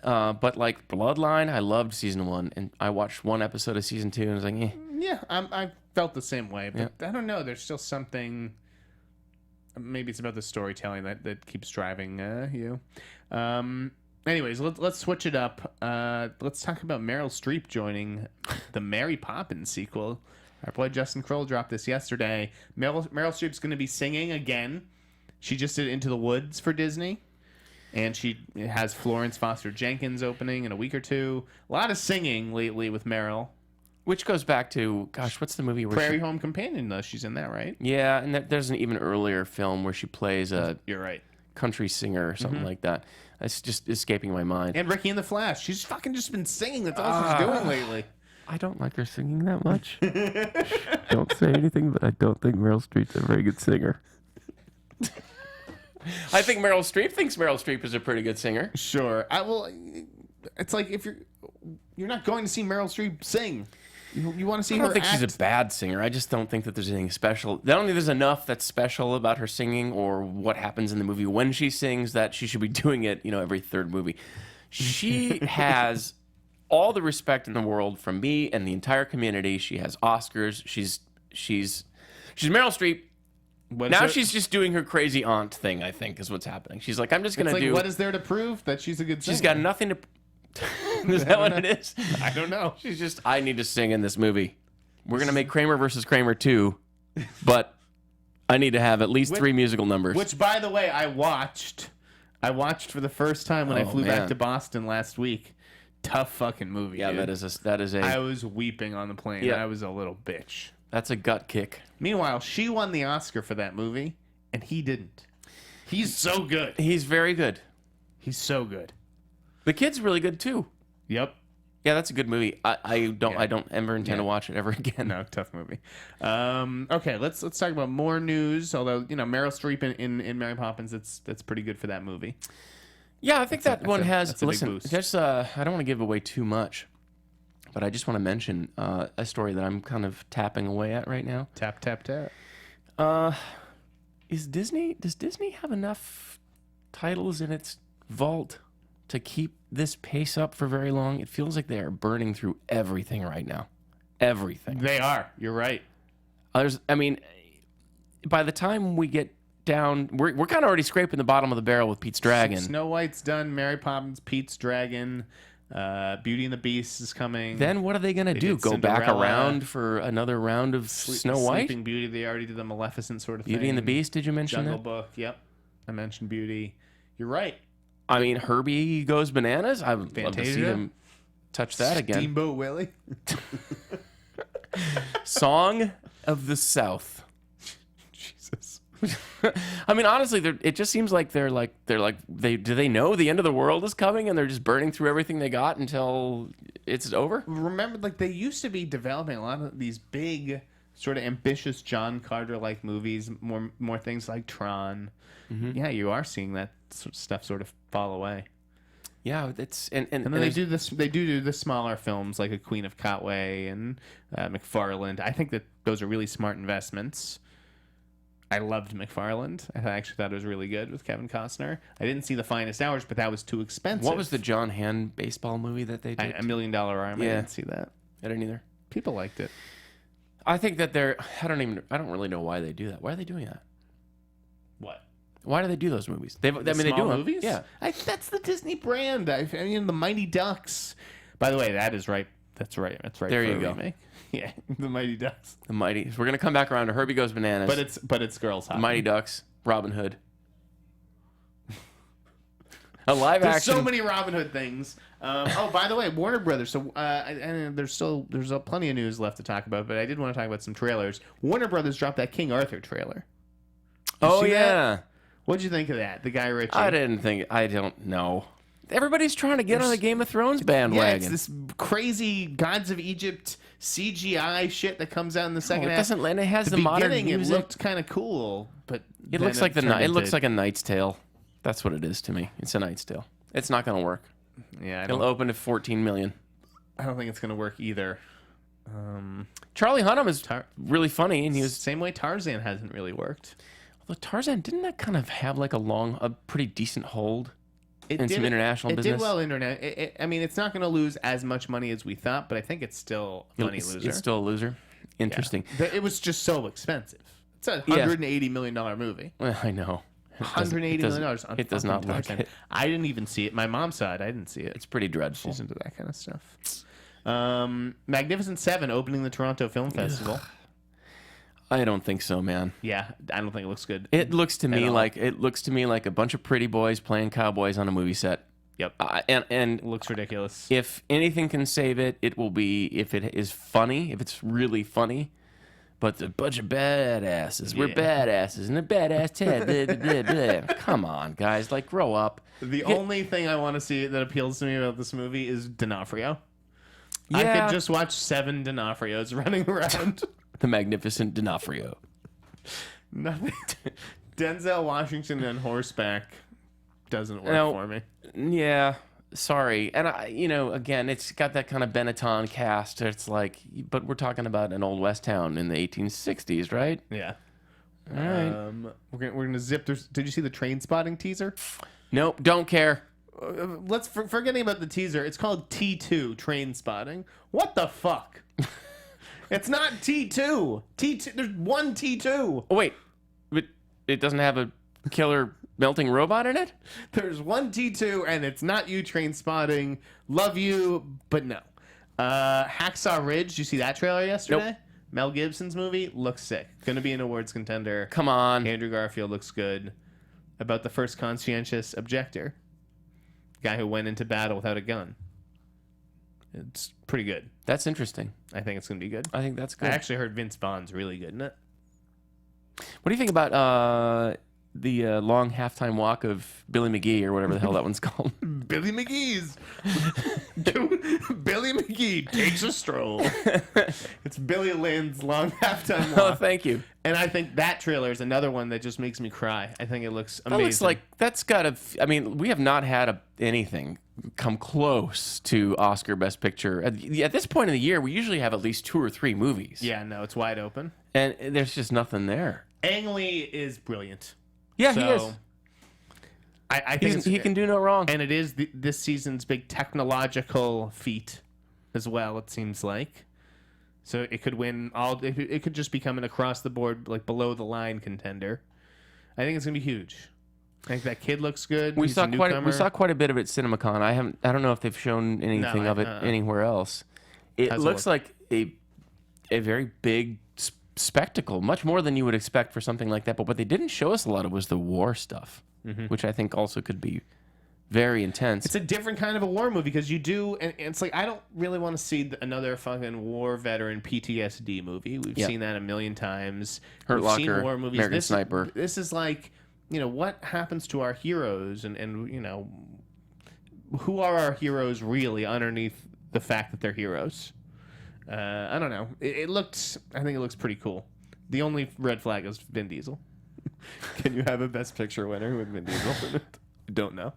But like Bloodline, I loved season 1, and I watched 1 episode of season 2, and I was like, eh. Yeah, I felt the same way, but I don't know. There's still something. Maybe it's about the storytelling that keeps driving you. Anyways, let's switch it up. Let's talk about Meryl Streep joining the Mary Poppins sequel. Our boy Justin Kroll dropped this yesterday. Meryl Streep's going to be singing again. She just did Into the Woods for Disney. And she has Florence Foster Jenkins opening in a week or two. A lot of singing lately with Meryl. Which goes back to, gosh, what's the movie where Prairie Home Companion, though. She's in that, right? Yeah, and there's an even earlier film where she plays a You're right. country singer or something like that. It's just escaping my mind. And Ricky in the Flash. She's fucking just been singing. That's all she's doing lately. I don't like her singing that much. Don't say anything, but I don't think Meryl Streep's a very good singer. I think Meryl Streep thinks Meryl Streep is a pretty good singer. Sure. It's like if you're not going to see Meryl Streep sing. You want to see I her don't think act. she's a bad singer. I just don't think that there's anything special. I don't think there's enough that's special about her singing or what happens in the movie when she sings that she should be doing it, every 3rd movie. She has all the respect in the world from me and the entire community. She has Oscars. She's Meryl Streep. She's just doing her crazy aunt thing, I think, is what's happening. She's like, I'm just going to do... What is there to prove that she's a good singer? She's got nothing to... Is that what it is? I don't know. She's just, I need to sing in this movie. We're going to make Kramer versus Kramer 2, but I need to have at least 3 musical numbers. Which, by the way, I watched for the first time when I flew back to Boston last week. Tough fucking movie, Yeah, dude. that is a... I was weeping on the plane. Yeah. I was a little bitch. That's a gut kick. Meanwhile, she won the Oscar for that movie, and he didn't. He's so good. He's very good. He's so good. The kid's really good, too. Yep. Yeah, that's a good movie. I don't ever intend to watch it ever again. No, tough movie. Okay, let's talk about more news. Although Meryl Streep in Mary Poppins, that's pretty good for that movie. Yeah, I think that one has. that's a big Listen, boost. just I don't want to give away too much, but I just want to mention a story that I'm kind of tapping away at right now. Tap tap tap. Does Disney have enough titles in its vault to keep this pace up for very long? It feels like they are burning through everything right now. Everything. They are. You're right. By the time we get down, we're kind of already scraping the bottom of the barrel with Pete's Dragon. Snow White's done. Mary Poppins, Pete's Dragon, Beauty and the Beast is coming. Then what are they going to do? did Go back Cinderella. around for another round of Snow White? Sleeping Beauty. They already did the Maleficent sort of thing. Beauty and the Beast, did you mention Jungle that? Book. Yep. I mentioned Beauty. You're right. I mean, Herbie Goes Bananas. I would love to see Fantasia? them touch that again. Steamboat Willie. Song of the South. Jesus. I mean, honestly, it just seems like do they know the end of the world is coming and they're just burning through everything they got until it's over? Remember, they used to be developing a lot of these big, sort of ambitious John Carter-like movies, more things like Tron. Mm-hmm. Yeah, you are seeing that stuff sort of fall away. Yeah, it's and then they do this. They do the smaller films like A Queen of Katwe and McFarland. I think that those are really smart investments. I loved McFarland. I actually thought it was really good with Kevin Costner. I didn't see The Finest Hours, but that was too expensive. What was the John Hamm baseball movie that they did? $1 Million Arm? Yeah. I didn't see that. I didn't either. People liked it. I think that I don't really know why they do that. Why are they doing that? What? Why do they do those movies? They do small them. movies. Yeah, That's the Disney brand. I mean, the Mighty Ducks. By the way, that is right. That's right. That's right. There for you a go. remake. Yeah, the Mighty Ducks. the Mighty. We're gonna come back around to Herbie Goes Bananas. But it's Girls the Hockey. Mighty Ducks, Robin Hood. A live There's action. so many Robin Hood things. Oh, by the way, Warner Brothers. So, and there's plenty of news left to talk about, but I did want to talk about some trailers. Warner Brothers dropped that King Arthur trailer. Oh see yeah. that? What'd you think of that? The Guy Ritchie. I don't know. Everybody's trying to get on the Game of Thrones bandwagon. Yeah, it's this crazy Gods of Egypt CGI shit that comes out in the second half. And it has the modern beginning, music. It looked kind of cool, but It looks like it looks like a Knight's Tale. That's what it is to me. It's a Knight's Tale. It's not going to work. Yeah, It'll open to 14 million. I don't think it's going to work either. Charlie Hunnam is really funny, and he was same way Tarzan hasn't really worked. Although Tarzan didn't that kind of have like a pretty decent hold in some international business. It did well internet. I mean, it's not going to lose as much money as we thought, but I think it's still a money loser. It's still a loser. Interesting. Yeah. It was just so expensive. It's a $180 million movie. Well, I know. $180 million. It does not look it. I didn't even see it. My mom saw it. I didn't see it. It's pretty dreadful. She's into that kind of stuff. Magnificent Seven opening the Toronto Film Festival. I don't think so, man. Yeah, I don't think it looks good. It looks to me like a bunch of pretty boys playing cowboys on a movie set. Yep. And it looks ridiculous. If anything can save it, it will be if it is funny, if it's really funny. But a bunch of badasses. We're badasses and a badass Ted. Blah, blah, blah, blah. Come on, guys. Like, grow up. The only thing I want to see that appeals to me about this movie is D'Onofrio. Yeah. I could just watch 7 D'Onofrios running around. The magnificent D'Onofrio. Nothing. Denzel Washington on horseback doesn't work for me. Yeah. Sorry. And, again, it's got that kind of Benetton cast. It's like, but we're talking about an old West town in the 1860s, right? Yeah. All right. We're gonna zip. Did you see the Train Spotting teaser? Nope. Don't care. Let's forgetting about the teaser. It's called T2 Train Spotting. What the fuck? It's not T2. T2. There's one T2. Oh wait, but it doesn't have a killer melting robot in it? There's one T2, and it's not you train spotting. Love you, but no. Hacksaw Ridge. Did you see that trailer yesterday? Nope. Mel Gibson's movie looks sick. Gonna be an awards contender. Come on. Andrew Garfield looks good. About the first conscientious objector, guy who went into battle without a gun. It's pretty good. That's interesting. I think it's gonna be good. I think that's good. I actually heard Vince Vaughn's really good in it. What do you think about the long halftime walk of Billy McGee or whatever the hell that one's called? Billy McGee's. Billy McGee takes a stroll. It's Billy Lynn's long halftime walk. Oh, thank you. And I think that trailer is another one that just makes me cry. I think it looks amazing. That looks like that's got to. I mean, we have not had anything come close to Oscar Best Picture. At this point in the year, we usually have at least 2 or 3 movies. Yeah, no, it's wide open. And there's just nothing there. Ang Lee is brilliant. Yeah, he is. I think he can do no wrong. And it is this season's big technological feat as well, it seems like. So it could win all. It could just become an across the board, like below the line contender. I think it's gonna be huge. I think that kid looks good. We He's saw a quite newcomer. a bit of it at CinemaCon. I don't know if they've shown anything of it anywhere else. It looks like a very big spectacle, much more than you would expect for something like that. But what they didn't show us a lot of was the war stuff, which I think also could be very intense. It's a different kind of a war movie because you do, and it's like I don't really want to see another fucking war veteran PTSD movie. We've seen that a million times. Hurt We've Locker, seen war movies. American Sniper. This is like, what happens to our heroes, and who are our heroes really underneath the fact that they're heroes. I don't know. I think it looks pretty cool. The only red flag is Vin Diesel. Can you have a Best Picture winner with Vin Diesel in it? Don't know.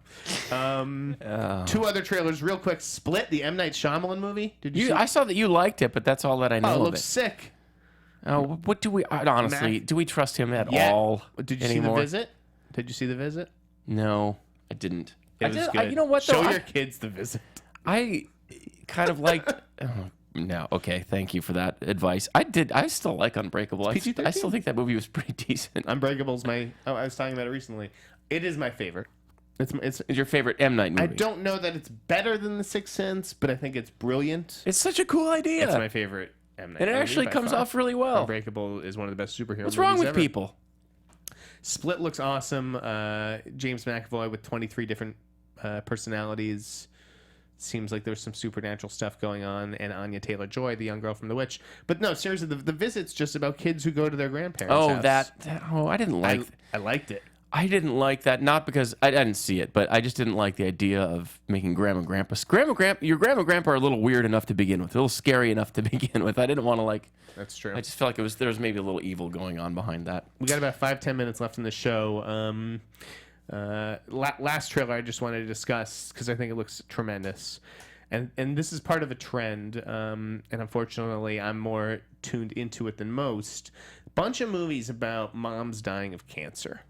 2 other trailers real quick. Split, the M. Night Shyamalan movie. Did you see? I saw that you liked it, but that's all that I know Oh, it of looks it. sick. Oh, what do we honestly? Do we trust him at all? Did you anymore? see The Visit? Did you see The Visit? No, I didn't. It was good. You know what? Show though? your kids The Visit. I kind of liked. No, okay. Thank you for that advice. I still like Unbreakable. I still think that movie was pretty decent. Unbreakable's I was talking about it recently. It is my favorite. It's your favorite M. Night movie. I don't know that it's better than The Sixth Sense, but I think it's brilliant. It's such a cool idea. It's my favorite M. Night and it movie actually by comes far. off really well. Unbreakable is one of the best superhero What's movies wrong with ever. people? Split looks awesome. James McAvoy with 23 different personalities. Seems like there's some supernatural stuff going on, and Anya Taylor-Joy, the young girl from The Witch. But no, seriously, the visit's just about kids who go to their grandparents' house. I didn't like. I liked it. I didn't like that, not because I didn't see it, but I just didn't like the idea of making Grandma and Grandpa. Your Grandma and Grandpa are a little weird enough to begin with, a little scary enough to begin with. I didn't want to like. That's true. I just felt like there was maybe a little evil going on behind that. We got about 5-10 minutes left in the show. Last trailer I just wanted to discuss because I think it looks tremendous. And this is part of a trend, and unfortunately I'm more tuned into it than most. Bunch of movies about moms dying of cancer.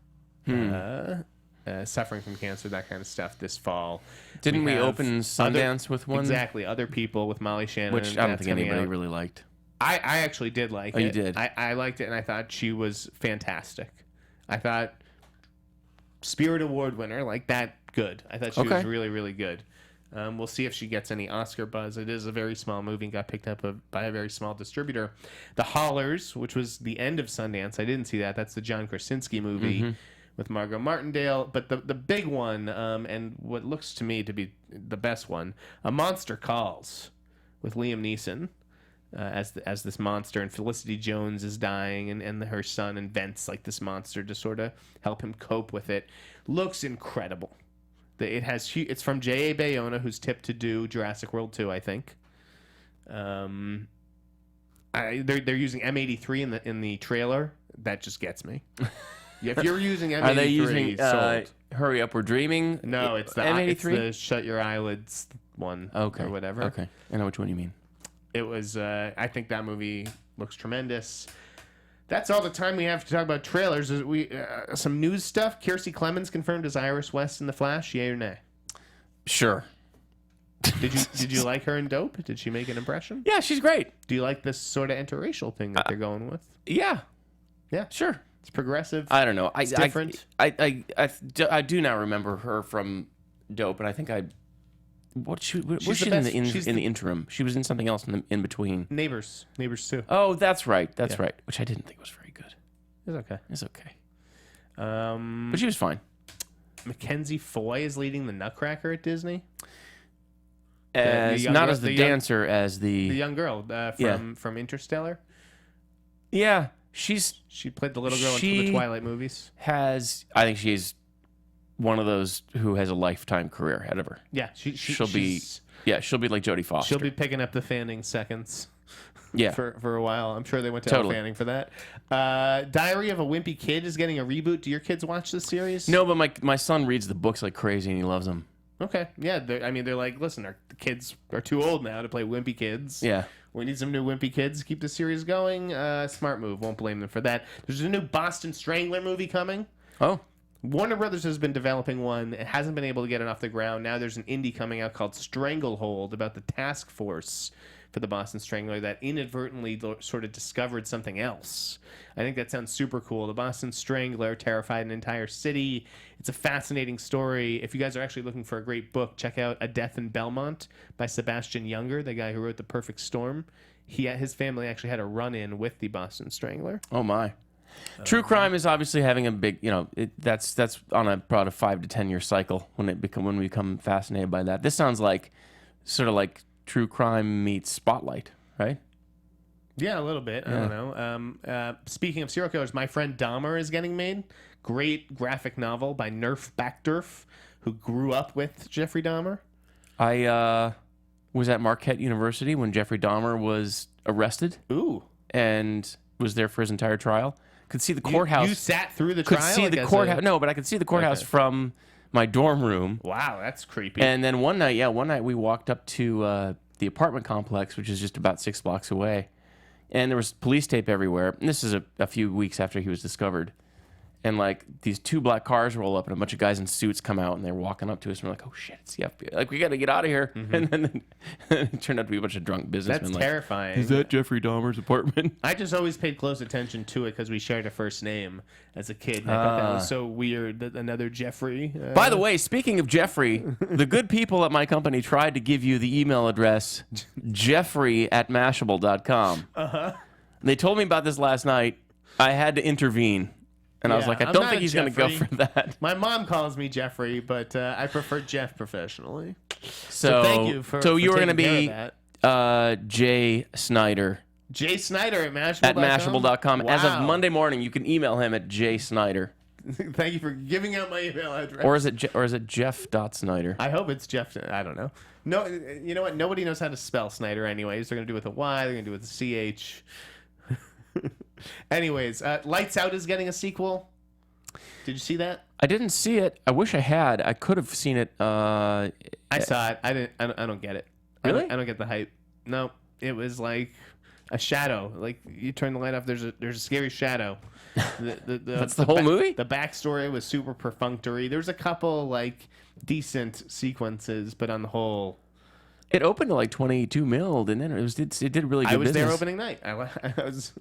Suffering from cancer, that kind of stuff this fall. Didn't we open Sundance with one? Exactly. Other People with Molly Shannon. Which I don't think anybody really liked. I actually did like it. Oh, you did? I liked it, and I thought she was fantastic. I thought Spirit Award winner, like that, good. I thought she was really, really good. We'll see if she gets any Oscar buzz. It is a very small movie and got picked up by a very small distributor. The Haulers, which was the end of Sundance. I didn't see that. That's the John Krasinski movie with Margot Martindale. But the big one, and what looks to me to be the best one, A Monster Calls with Liam Neeson as this monster. And Felicity Jones is dying, and her son invents like this monster to sort of help him cope with it. Looks incredible. It's from J.A. Bayona, who's tipped to do Jurassic World 2, I think. They're using M83 in the trailer. That just gets me. If you're using M83, are they using sold. Hurry Up, We're Dreaming? No, it's the M83. It's the Shut Your Eyelids one, or whatever. Okay, I know which one you mean. It was. I think that movie looks tremendous. That's all the time we have to talk about trailers. Some news stuff. Kiersey Clemons confirmed as Iris West in The Flash. Yay or nay? Sure. Did you like her in Dope? Did she make an impression? Yeah, she's great. Do you like this sort of interracial thing that they're going with? Yeah. Sure. It's progressive. I don't know. It's different. I do now remember her from Dope, and I think was she in the interim? She was in something else in between. Neighbors 2. Oh, that's right. That's right. Which I didn't think was very good. It's okay. But she was fine. Mackenzie Foy is leading the Nutcracker at Disney. As the dancer, as the young girl from Interstellar. Yeah, she played the little girl in the Twilight movies. I think she's one of those who has a lifetime career ahead of her. Yeah, she'll be like Jodie Foster. She'll be picking up the Fanning seconds. Yeah, for a while. I'm sure they went to Elle Fanning for that. Diary of a Wimpy Kid is getting a reboot. Do your kids watch this series? No, but my son reads the books like crazy and he loves them. Okay, yeah. They're like, listen, the kids are too old now to play Wimpy Kids. Yeah. We need some new Wimpy Kids to keep the series going. Smart move. Won't blame them for that. There's a new Boston Strangler movie coming. Oh. Warner Brothers has been developing one. It hasn't been able to get it off the ground. Now there's an indie coming out called Stranglehold about the task force for the Boston Strangler that inadvertently sort of discovered something else. I think that sounds super cool. The Boston Strangler terrified an entire city. It's a fascinating story. If you guys are actually looking for a great book, check out A Death in Belmont by Sebastian Junger, the guy who wrote The Perfect Storm. His family actually had a run-in with the Boston Strangler. Oh, my. True crime is obviously having a big, that's on about a 5 to 10 year cycle when we become fascinated by that. This sounds like sort of like True Crime meets Spotlight, right? Yeah, a little bit. Yeah. I don't know. Speaking of serial killers, My Friend Dahmer is getting made. Great graphic novel by Nerf Backdorf, who grew up with Jeffrey Dahmer. I was at Marquette University when Jeffrey Dahmer was arrested. Ooh. And was there for his entire trial. Could see the courthouse. You sat through the trial? Could see the courthouse. No, but I could see the courthouse from my dorm room. Wow, that's creepy. And then one night we walked up to the apartment complex, which is just about 6 blocks away. And there was police tape everywhere. And this is a few weeks after he was discovered. And like these 2 black cars roll up and a bunch of guys in suits come out and they're walking up to us and we're like, oh shit, it's the FBI. Like, we got to get out of here. Mm-hmm. And then it turned out to be a bunch of drunk businessmen. That's terrifying. Is that Jeffrey Dahmer's apartment? I just always paid close attention to it because we shared a first name as a kid. And I thought that was so weird that another Jeffrey. By the way, speaking of Jeffrey, the good people at my company tried to give you the email address jeffrey@mashable.com. Uh-huh. They told me about this last night. I had to intervene. And I was like, I I'm don't not think a he's going to go Jeffrey. for that. My mom calls me Jeffrey, but I prefer Jeff professionally. So thank you for So you were going to taking be care of Jay Sneider Jay Sneider at Mashable. at Mashable.com. Wow. As of Monday morning, you can email him at jsnyder. Thank you for giving out my email address. Or is it Jeff.Snyder? I hope it's Jeff. I don't know. No, you know what? Nobody knows how to spell Sneider anyways. They're going to do it with a Y. They're going to do it with a CH. Anyways, Lights Out is getting a sequel. Did you see that? I didn't see it. I wish I had. I could have seen it. I saw it. I don't get it. Really? I don't get the hype. No, it was like a shadow. Like you turn the light off. There's a scary shadow. That's the whole movie? The backstory was super perfunctory. There's a couple like decent sequences, but on the whole, It opened to like 22 mil, didn't it? It did really good I was business. there opening night. I left It's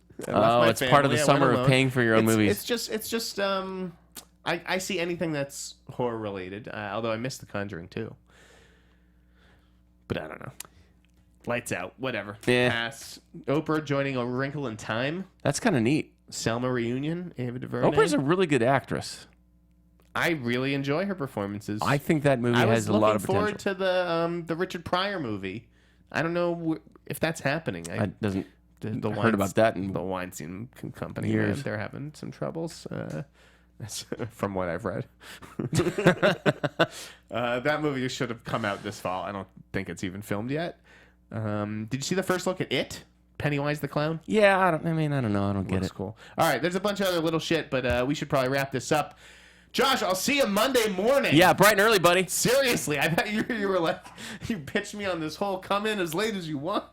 part of the summer of paying for your own movies. It's just I see anything that's horror related. Although I missed The Conjuring too. But I don't know. Lights Out, whatever. Yeah. Pass. Oprah joining A Wrinkle in Time. That's kind of neat. Selma reunion. Ava DuVernay. Oprah's a really good actress. I really enjoy her performances. I think that movie has a lot of potential. I was looking forward to the Richard Pryor movie. I don't know if that's happening. I heard about that in the Weinstein Company. years. Man, they're having some troubles. That's from what I've read. That movie should have come out this fall. I don't think it's even filmed yet. Did you see the first look at It? Pennywise the Clown? Yeah, I don't know. I don't get Looks it. cool. All right, there's a bunch of other little shit, but we should probably wrap this up. Josh, I'll see you Monday morning. Yeah, bright and early, buddy. Seriously, I thought you were like, you pitched me on this whole come in as late as you want.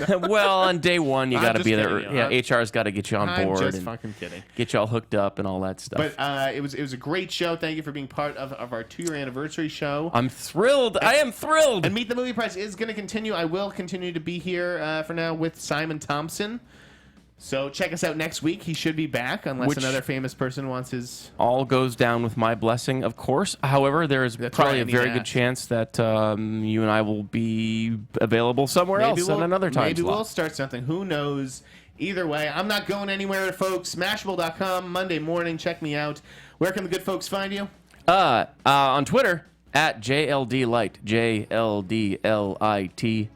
Well, on day one, you got to just be there. kidding, Yeah, HR's got to get you on I'm board just and fucking kidding. get you all hooked up and all that stuff. But it was a great show. Thank you for being part of our 2-year anniversary show. I'm thrilled. I am thrilled. And Meet the Movie Price is going to continue. I will continue to be here for now with Simon Thompson. So check us out next week. He should be back unless another famous person wants his... All goes down with my blessing, of course. However, there is probably a very good chance that you and I will be available somewhere else at another time Maybe slot. we'll start something. Who knows? Either way, I'm not going anywhere, folks. Mashable.com, Monday morning. Check me out. Where can the good folks find you? On Twitter, at JLDLight. JLDLITE.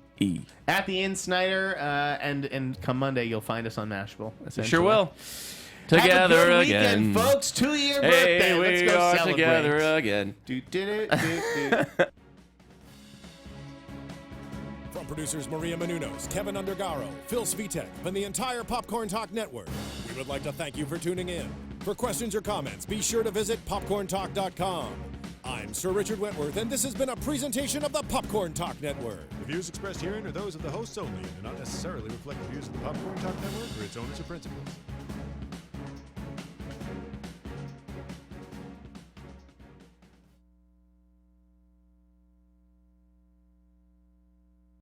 At the Inn Sneider, and come Monday, you'll find us on Mashable. Sure will. Together Have a good again. weekend, folks. 2-year Hey, birthday. Let's we go are celebrate. together again. From producers Maria Menounos, Kevin Undergaro, Phil Svitek, and the entire Popcorn Talk Network, we would like to thank you for tuning in. For questions or comments, be sure to visit popcorntalk.com. I'm Sir Richard Wentworth, and this has been a presentation of the Popcorn Talk Network. The views expressed herein are those of the hosts only and do not necessarily reflect the views of the Popcorn Talk Network or its owners or principals.